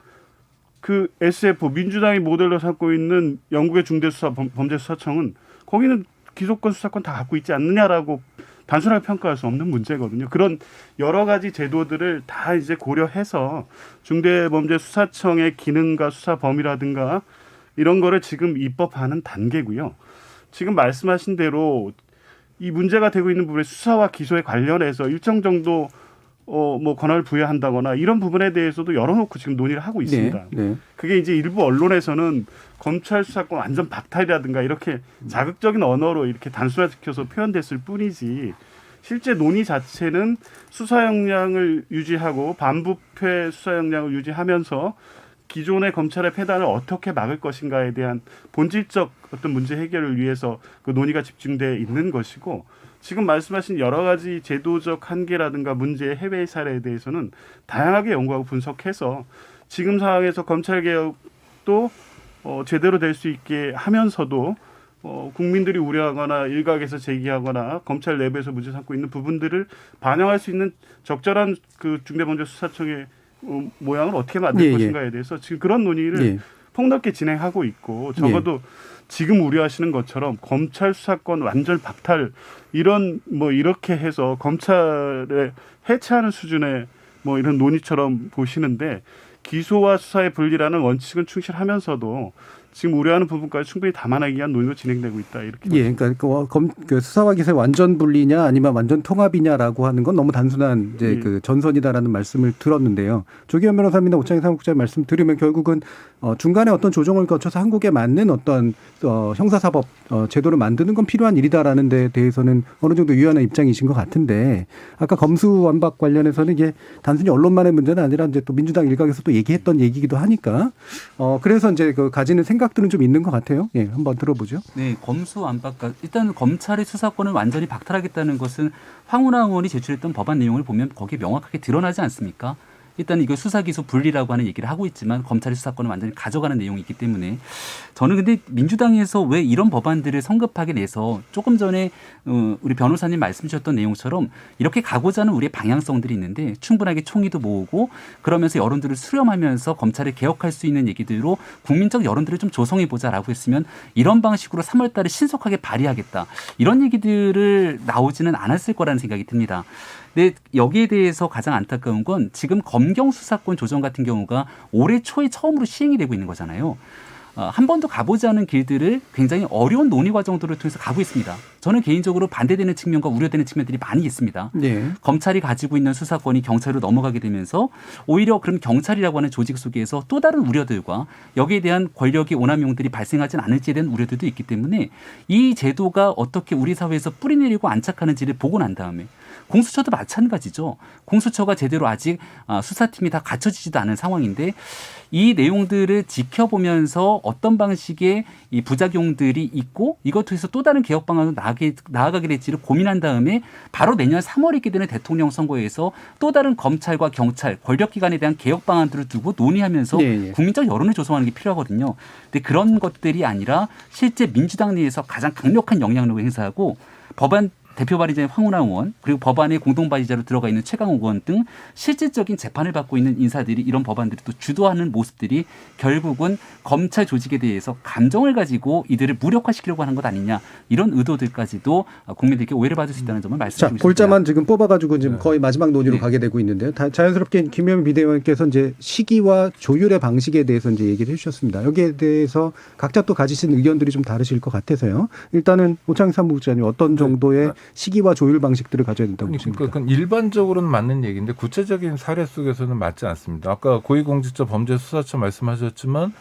그 SF 민주당이 모델로 삼고 있는 영국의 중대범죄수사청은 거기는 기소권 수사권 다 갖고 있지 않느냐라고 단순하게 평가할 수 없는 문제거든요. 그런 여러 가지 제도들을 다 이제 고려해서 중대범죄수사청의 기능과 수사 범위라든가 이런 거를 지금 입법하는 단계고요. 지금 말씀하신 대로 이 문제가 되고 있는 부분에 수사와 기소에 관련해서 일정 정도 뭐 권한을 부여한다거나 이런 부분에 대해서도 열어놓고 지금 논의를 하고 있습니다. 그게 이제 일부 언론에서는 검찰 수사권 완전 박탈이라든가 이렇게 자극적인 언어로 이렇게 단순화시켜서 표현됐을 뿐이지 실제 논의 자체는 수사 역량을 유지하고 반부패 수사 역량을 유지하면서 기존의 검찰의 폐단을 어떻게 막을 것인가에 대한 본질적 어떤 문제 해결을 위해서 그 논의가 집중되어 있는 것이고 지금 말씀하신 여러 가지 제도적 한계라든가 문제의 해외 사례에 대해서는 다양하게 연구하고 분석해서 지금 상황에서 검찰개혁도 제대로 될 수 있게 하면서도 국민들이 우려하거나 일각에서 제기하거나 검찰 내부에서 문제 삼고 있는 부분들을 반영할 수 있는 적절한 그 중대범죄수사청의 모양을 어떻게 만들 것인가에 대해서 지금 그런 논의를 폭넓게 진행하고 있고 적어도 지금 우려하시는 것처럼 검찰 수사권 완전 박탈 이런 뭐 이렇게 해서 검찰에 해체하는 수준의 뭐 이런 논의처럼 보시는데 기소와 수사의 분리라는 원칙은 충실하면서도 지금 우려하는 부분까지 충분히 담아내기 위한 논의가 진행되고 있다 이렇게. 그러니까 그 수사와 기소의 완전 분리냐 아니면 완전 통합이냐라고 하는 건 너무 단순한 이제 그 전선이다라는 말씀을 들었는데요. 조기현 변호사님이나 오창희 사무국장의 말씀 들으면 결국은 중간에 어떤 조정을 거쳐서 한국에 맞는 어떤 형사사법 제도를 만드는 건 필요한 일이다라는 데 대해서는 어느 정도 유연한 입장이신 것 같은데 아까 검수완박 관련해서는 이게 단순히 언론만의 문제는 아니라 이제 또 민주당 일각에서 또 얘기했던 얘기기도 하니까 그래서 이제 그 가지는 생각들은 좀 있는 것 같아요. 예, 한번 들어보죠. 네, 검수완박 일단 검찰의 수사권을 완전히 박탈하겠다는 것은 황운하 의원이 제출했던 법안 내용을 보면 거기에 명확하게 드러나지 않습니까? 일단 이거 수사기소 분리라고 하는 얘기를 하고 있지만 검찰의 수사권을 완전히 가져가는 내용이 있기 때문에 저는 근데 민주당에서 왜 이런 법안들을 성급하게 내서 조금 전에 우리 변호사님 말씀 주셨던 내용처럼 이렇게 가고자 하는 우리의 방향성들이 있는데 충분하게 총의도 모으고 그러면서 여론들을 수렴하면서 검찰을 개혁할 수 있는 얘기들로 국민적 여론들을 좀 조성해보자라고 했으면 이런 방식으로 3월 달에 신속하게 발의하겠다. 이런 얘기들을 나오지는 않았을 거라는 생각이 듭니다. 근데 여기에 대해서 가장 안타까운 건 지금 검경 수사권 조정 같은 경우가 올해 초에 처음으로 시행이 되고 있는 거잖아요. 한 번도 가보지 않은 길들을 굉장히 어려운 논의 과정들을 통해서 가고 있습니다. 저는 개인적으로 반대되는 측면과 우려되는 측면들이 많이 있습니다. 검찰이 가지고 있는 수사권이 경찰로 넘어가게 되면서 오히려 그럼 경찰이라고 하는 조직 속에서 또 다른 우려들과 여기에 대한 권력의 오남용들이 발생하진 않을지에 대한 우려들도 있기 때문에 이 제도가 어떻게 우리 사회에서 뿌리내리고 안착하는지를 보고 난 다음에 공수처도 마찬가지죠. 공수처가 제대로 아직 수사팀이 다 갖춰지지도 않은 상황인데 이 내용들을 지켜보면서 어떤 방식의 이 부작용들이 있고 이것 통해서 또 다른 개혁 방안으로 나아가게 될지를 고민한 다음에 바로 내년 3월에 있게 되는 대통령 선거에서 또 다른 검찰과 경찰, 권력기관에 대한 개혁 방안들을 두고 논의하면서 국민적 여론을 조성하는 게 필요하거든요. 근데 그런 것들이 아니라 실제 민주당 내에서 가장 강력한 영향력을 행사하고 법안 대표 발의자인 황운하 의원 그리고 법안의 공동 발의자로 들어가 있는 최강욱 의원 등 실질적인 재판을 받고 있는 인사들이 이런 법안들을 또 주도하는 모습들이 결국은 검찰 조직에 대해서 감정을 가지고 이들을 무력화시키려고 하는 것 아니냐 이런 의도들까지도 국민들께 오해를 받을 수 있다는 점을 말씀드리고 싶습니다. 볼자만 지금 뽑아가지고 지금 거의 마지막 논의로 가게 되고 있는데요. 자연스럽게 김영민 비대위원께서 이제 시기와 조율의 방식에 대해서 이제 얘기를 해주셨습니다. 여기에 대해서 각자 또 가지신 의견들이 좀 다르실 것 같아서요. 일단은 오창희 사무국장님 어떤 정도의 시기와 조율 방식들을 가져야 된다고 보십니까? 그러니까 일반적으로는 맞는 얘기인데 구체적인 사례 속에서는 맞지 않습니다. 아까 고위공직자범죄수사처 말씀하셨지만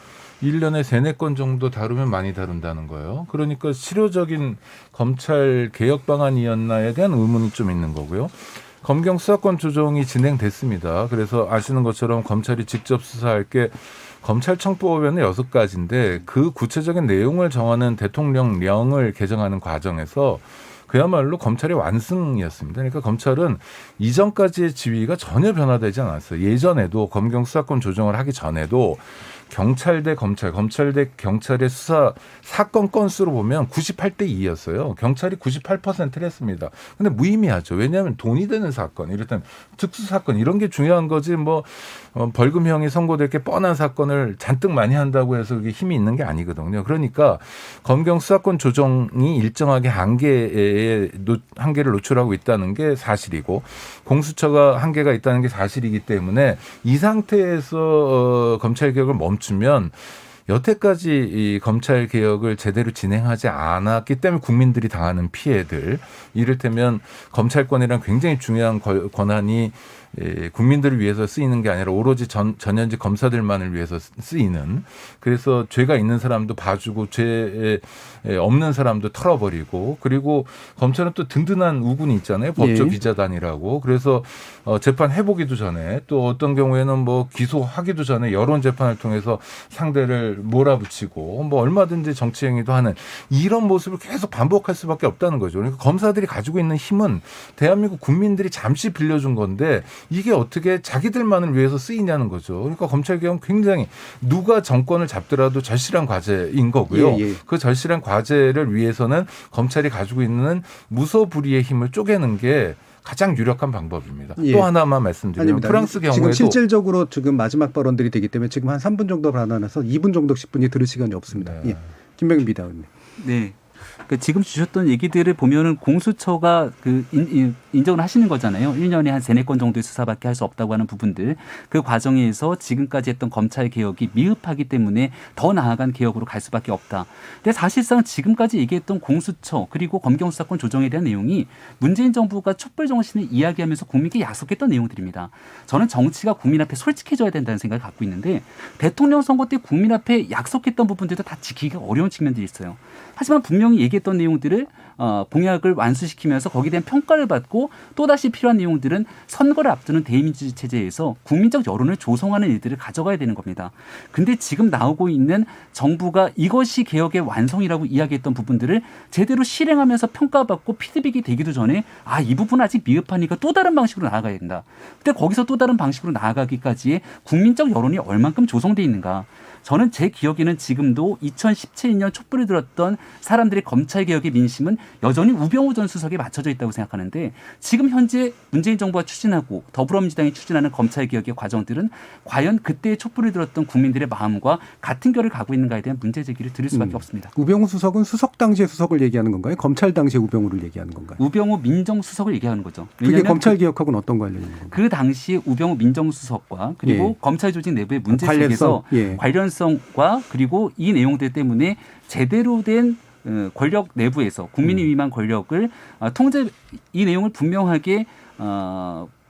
1년에 3-4건 정도 다루면 많이 다룬다는 거예요. 그러니까 실효적인 검찰 개혁 방안이었나에 대한 의문이 좀 있는 거고요. 검경 수사권 조정이 진행됐습니다. 그래서 아시는 것처럼 검찰이 직접 수사할 게 검찰청법에는 6가지인데 그 구체적인 내용을 정하는 대통령령을 개정하는 과정에서 그야말로 검찰의 완승이었습니다. 그러니까 검찰은 이전까지의 지위가 전혀 변화되지 않았어요. 예전에도 검경 수사권 조정을 하기 전에도 경찰 대 검찰, 검찰 대 경찰의 수사 사건 건수로 보면 98대 2였어요. 경찰이 98%를 했습니다. 근데 무의미하죠. 왜냐하면 돈이 되는 사건, 이를테면 특수사건 이런 게 중요한 거지 뭐 벌금형이 선고될 게 뻔한 사건을 잔뜩 많이 한다고 해서 그게 힘이 있는 게 아니거든요. 그러니까 검경 수사권 조정이 일정하게 한계를 노출하고 있다는 게 사실이고 공수처가 한계가 있다는 게 사실이기 때문에 이 상태에서 검찰 개혁을 멈추면 여태까지 이 검찰 개혁을 제대로 진행하지 않았기 때문에 국민들이 당하는 피해들, 이를테면 검찰권이란 굉장히 중요한 권한이 국민들을 위해서 쓰이는 게 아니라 오로지 전현직 검사들만을 위해서 쓰이는, 그래서 죄가 있는 사람도 봐주고 죄 없는 사람도 털어버리고, 그리고 검찰은 또 든든한 우군이 있잖아요. 법조 비자단이라고. 그래서 재판 해보기도 전에 또 어떤 경우에는 뭐 기소하기도 전에 여론 재판을 통해서 상대를 몰아붙이고 뭐 얼마든지 정치 행위도 하는 이런 모습을 계속 반복할 수밖에 없다는 거죠. 그러니까 검사들이 가지고 있는 힘은 대한민국 국민들이 잠시 빌려준 건데 이게 어떻게 자기들만을 위해서 쓰이냐는 거죠. 그러니까 검찰개혁은 굉장히 누가 정권을 잡더라도 절실한 과제인 거고요. 그 절실한 과제를 위해서는 검찰이 가지고 있는 무소불위의 힘을 쪼개는 게 가장 유력한 방법입니다. 또 하나만 말씀드리면 프랑스 경우에도 지금 실질적으로 지금 마지막 발언들이 되기 때문에 지금 한 3분 정도 발언해서 2분 정도 10분이 들을 시간이 없습니다. 김병민 비대위원님. 네. 그러니까 지금 주셨던 얘기들을 보면은 공수처가 인정을 하시는 거잖아요. 1년에 한 3-4건 정도의 수사밖에 할 수 없다고 하는 부분들. 그 과정에서 지금까지 했던 검찰 개혁이 미흡하기 때문에 더 나아간 개혁으로 갈 수밖에 없다. 근데 사실상 지금까지 얘기했던 공수처 그리고 검경 수사권 조정에 대한 내용이 문재인 정부가 촛불 정신을 이야기하면서 국민께 약속했던 내용들입니다. 저는 정치가 국민 앞에 솔직해져야 된다는 생각을 갖고 있는데 대통령 선거 때 국민 앞에 약속했던 부분들도 다 지키기가 어려운 측면들이 있어요. 하지만 분명히 얘기했던 내용들을 공약을 완수시키면서 거기에 대한 평가를 받고 또다시 필요한 내용들은 선거를 앞두는 대의민주주의 체제에서 국민적 여론을 조성하는 일들을 가져가야 되는 겁니다. 근데 지금 나오고 있는 정부가 이것이 개혁의 완성이라고 이야기했던 부분들을 제대로 실행하면서 평가받고 피드백이 되기도 전에 이 부분은 아직 미흡하니까 또 다른 방식으로 나아가야 된다. 근데 거기서 또 다른 방식으로 나아가기까지의 국민적 여론이 얼만큼 조성돼 있는가. 저는 제 기억에는 지금도 2017년 촛불을 들었던 사람들의 검찰개혁의 민심은 여전히 우병우 전 수석에 맞춰져 있다고 생각하는데 지금 현재 문재인 정부가 추진하고 더불어민주당이 추진하는 검찰개혁의 과정들은 과연 그때의 촛불을 들었던 국민들의 마음과 같은 결을 가고 있는가에 대한 문제제기를 드릴 수밖에 없습니다. 우병우 수석은 수석 당시의 수석을 얘기하는 건가요? 검찰 당시의 우병우를 얘기하는 건가요? 우병우 민정수석을 얘기하는 거죠. 그게 검찰개혁하고는 어떤 관련이 있는 건가요? 그 당시 우병우 민정수석과 그리고 검찰 조직 내부의 문제 속에서 관련성과 그리고 이 내용들 때문에 제대로 된 권력 내부에서 국민이 위임한 권력을 통제 이 내용을 분명하게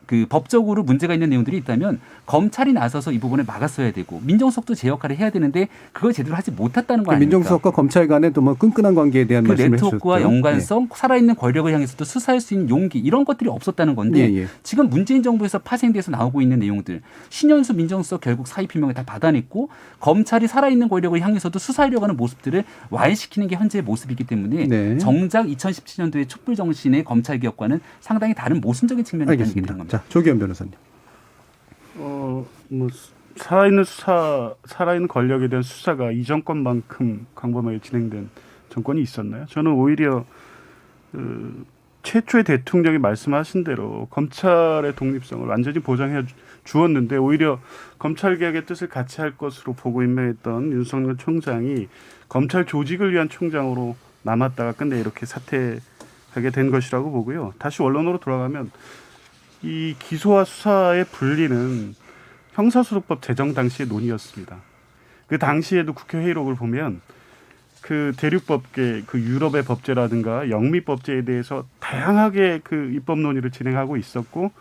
그 법적으로 문제가 있는 내용들이 있다면 검찰이 나서서 이 부분을 막았어야 되고 민정수석도 제 역할을 해야 되는데 그걸 제대로 하지 못했다는 거 아닙니까? 민정수석과 검찰 간의 또 뭐 끈끈한 관계에 대한 말씀을 해주셨죠. 네트워크와 연관성, 살아있는 권력을 향해서도 수사할 수 있는 용기 이런 것들이 없었다는 건데 지금 문재인 정부에서 파생돼서 나오고 있는 내용들 신현수 민정수석 결국 사의 표명을 다 받아냈고 검찰이 살아있는 권력을 향해서도 수사하려고 하는 모습들을 와해시키는 게 현재의 모습이기 때문에 정작 2017년도의 촛불 정신의 검찰개혁과는 상당히 다른 모순적인 측면이 있다는 게 되는 겁니다. 자, 조기현 변호사님. 뭐 살아있는 권력에 대한 수사가 이 정권만큼 광범하게 진행된 정권이 있었나요? 저는 오히려 최초의 대통령이 말씀하신 대로 검찰의 독립성을 완전히 보장해 주었는데 오히려 검찰개혁의 뜻을 같이 할 것으로 보고 임명했던 윤석열 총장이 검찰 조직을 위한 총장으로 남았다가 끝내 이렇게 사퇴하게 된 것이라고 보고요. 다시 원론으로 돌아가면 이 기소와 수사의 분리는 형사소송법 제정 당시의 논의였습니다. 그 당시에도 국회 회의록을 보면 그 대륙법계, 그 유럽의 법제라든가 영미법제에 대해서 다양하게 그 입법 논의를 진행하고 있었고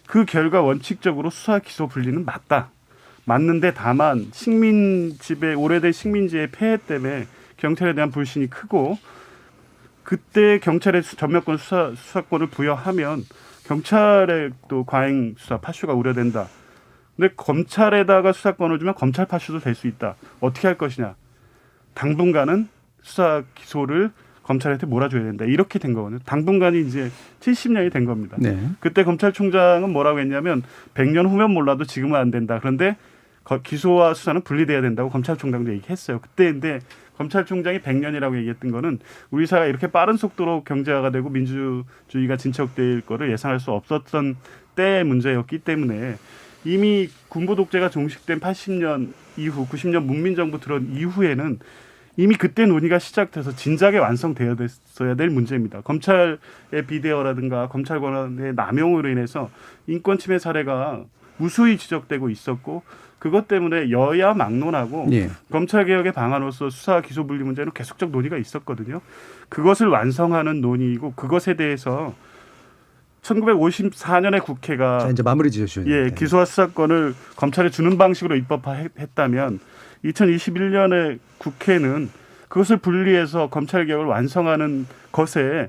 그 결과 원칙적으로 수사 기소 분리는 맞는데 다만 오래된 식민지의 폐해 때문에 경찰에 대한 불신이 크고 그때 경찰에 전면권 수사권을 부여하면 경찰의 또 과잉 수사 파쇼가 우려된다. 근데 검찰에다가 수사권을 주면 검찰 파쇼도 될 수 있다. 어떻게 할 것이냐. 당분간은 수사 기소를 검찰한테 몰아줘야 된다. 이렇게 된 거거든요. 당분간이 이제 70년이 된 겁니다. 네. 그때 검찰총장은 뭐라고 했냐면 100년 후면 몰라도 지금은 안 된다. 그런데 기소와 수사는 분리돼야 된다고 검찰총장도 얘기했어요. 그때인데 검찰총장이 100년이라고 얘기했던 거는 우리 사회가 이렇게 빠른 속도로 경제화가 되고 민주주의가 진척될 거를 예상할 수 없었던 때의 문제였기 때문에 이미 군부 독재가 종식된 80년 이후 90년 문민정부 들어온 이후에는 이미 그때 논의가 시작돼서 진작에 완성되어야 될 문제입니다. 검찰의 비대화라든가 검찰 권한의 남용으로 인해서 인권 침해 사례가 무수히 지적되고 있었고 그것 때문에 여야 막론하고 검찰개혁의 방안으로서 수사 기소 분리 문제는 계속적 논의가 있었거든요. 그것을 완성하는 논의이고 그것에 대해서 1954년에 국회가 자, 이제 마무리 지으셔야 됩니다. 기소와 수사권을 검찰에 주는 방식으로 입법했다면 2021년에 국회는 그것을 분리해서 검찰개혁을 완성하는 것에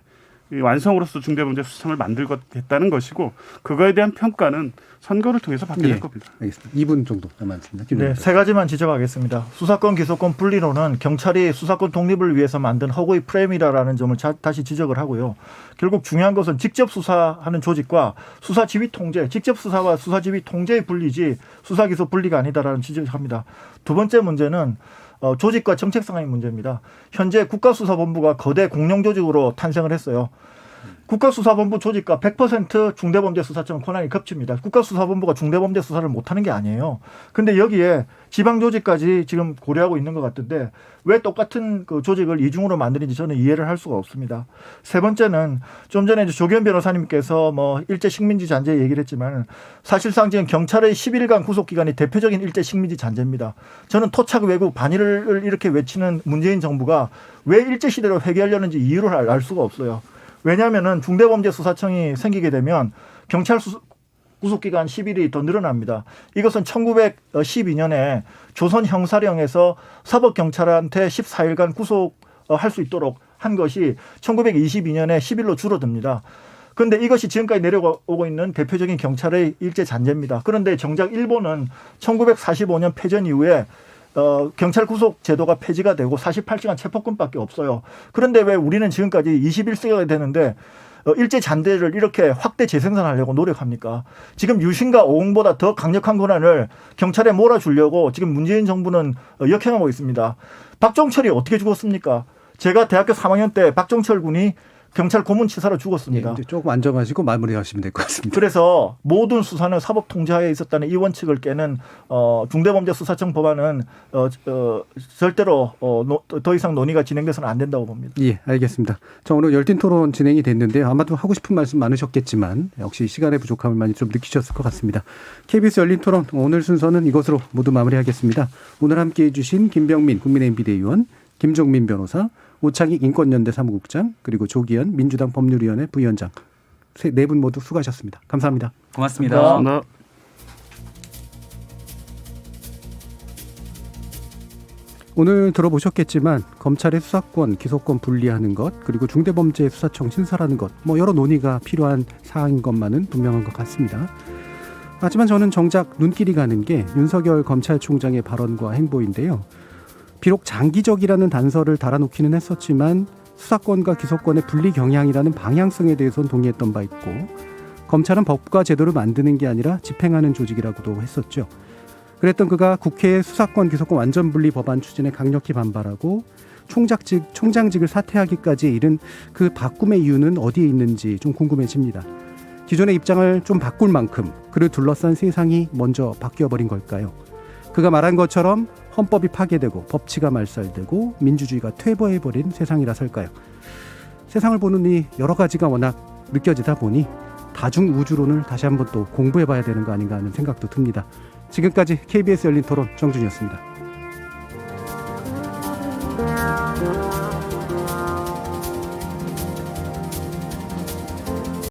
완성으로서 중대범죄수사청을 만들겠다는 것이고 그거에 대한 평가는 선거를 통해서 받게 될 겁니다. 알겠습니다. 2분 정도 남았습니다. 네, 세 가지만 지적하겠습니다. 수사권, 기소권 분리론은 경찰이 수사권 독립을 위해서 만든 허구의 프레임이라는 점을 다시 지적을 하고요. 결국 중요한 것은 직접 수사하는 조직과 수사 지휘 통제, 직접 수사와 수사 지휘 통제의 분리지 수사 기소 분리가 아니다라는 지적을 합니다. 두 번째 문제는 조직과 정책상의 문제입니다. 현재 국가수사본부가 거대 공룡조직으로 탄생을 했어요. 국가수사본부 조직과 100% 중대범죄수사청 권한이 겹칩니다. 국가수사본부가 중대범죄 수사를 못하는 게 아니에요. 근데 여기에 지방조직까지 지금 고려하고 있는 것 같은데 왜 똑같은 그 조직을 이중으로 만드는지 저는 이해를 할 수가 없습니다. 세 번째는 좀 전에 조기현 변호사님께서 일제 식민지 잔재 얘기를 했지만 사실상 지금 경찰의 10일간 구속기간이 대표적인 일제 식민지 잔재입니다. 저는 토착 왜곡 반일을 이렇게 외치는 문재인 정부가 왜 일제시대로 회귀하려는지 이유를 알 수가 없어요. 왜냐하면 중대범죄수사청이 생기게 되면 경찰 구속기간 10일이 더 늘어납니다. 이것은 1912년에 조선 형사령에서 사법경찰한테 14일간 구속할 수 있도록 한 것이 1922년에 10일로 줄어듭니다. 그런데 이것이 지금까지 내려오고 있는 대표적인 경찰의 일제 잔재입니다. 그런데 정작 일본은 1945년 패전 이후에 경찰 구속 제도가 폐지가 되고 48시간 체포권밖에 없어요. 그런데 왜 우리는 지금까지 21세기가 되는데 일제 잔재를 이렇게 확대 재생산하려고 노력합니까? 지금 유신과 오공보다 더 강력한 권한을 경찰에 몰아주려고 지금 문재인 정부는 역행하고 있습니다. 박종철이 어떻게 죽었습니까? 제가 대학교 3학년 때 박종철 군이 경찰 고문치사로 죽었습니다. 이제 조금 안정하시고 마무리하시면 될 것 같습니다. 그래서 모든 수사는 사법 통제하에 있었다는 이 원칙을 깨는 중대범죄수사청 법안은 절대로 더 이상 논의가 진행돼서는 안 된다고 봅니다. 예, 알겠습니다. 자, 오늘 열띤 토론 진행이 됐는데요. 아마도 하고 싶은 말씀 많으셨겠지만 역시 시간의 부족함을 많이 좀 느끼셨을 것 같습니다. KBS 열린 토론 오늘 순서는 이것으로 모두 마무리하겠습니다. 오늘 함께해 주신 김병민 국민의힘 비대위원, 김종민 변호사, 오창익 인권연대 사무국장, 그리고 조기현 민주당 법률위원회 부위원장, 네 분 모두 수고하셨습니다. 감사합니다. 고맙습니다. 감사합니다. 오늘 들어보셨겠지만 검찰의 수사권, 기소권 분리하는 것, 그리고 중대범죄수사청 신설하는 것, 여러 논의가 필요한 사항인 것만은 분명한 것 같습니다. 하지만 저는 정작 눈길이 가는 게 윤석열 검찰총장의 발언과 행보인데요. 비록 장기적이라는 단서를 달아놓기는 했었지만 수사권과 기소권의 분리 경향이라는 방향성에 대해서는 동의했던 바 있고, 검찰은 법과 제도를 만드는 게 아니라 집행하는 조직이라고도 했었죠. 그랬던 그가 국회의 수사권 기소권 완전 분리 법안 추진에 강력히 반발하고 총장직을 사퇴하기까지 이른 그 바꿈의 이유는 어디에 있는지 좀 궁금해집니다. 기존의 입장을 좀 바꿀 만큼 그를 둘러싼 세상이 먼저 바뀌어버린 걸까요? 그가 말한 것처럼 헌법이 파괴되고 법치가 말살되고 민주주의가 퇴보해버린 세상이라설까요? 세상을 보는 이 여러 가지가 워낙 느껴지다 보니 다중우주론을 다시 한번 또 공부해봐야 되는 거 아닌가 하는 생각도 듭니다. 지금까지 KBS 열린 토론 정준이었습니다.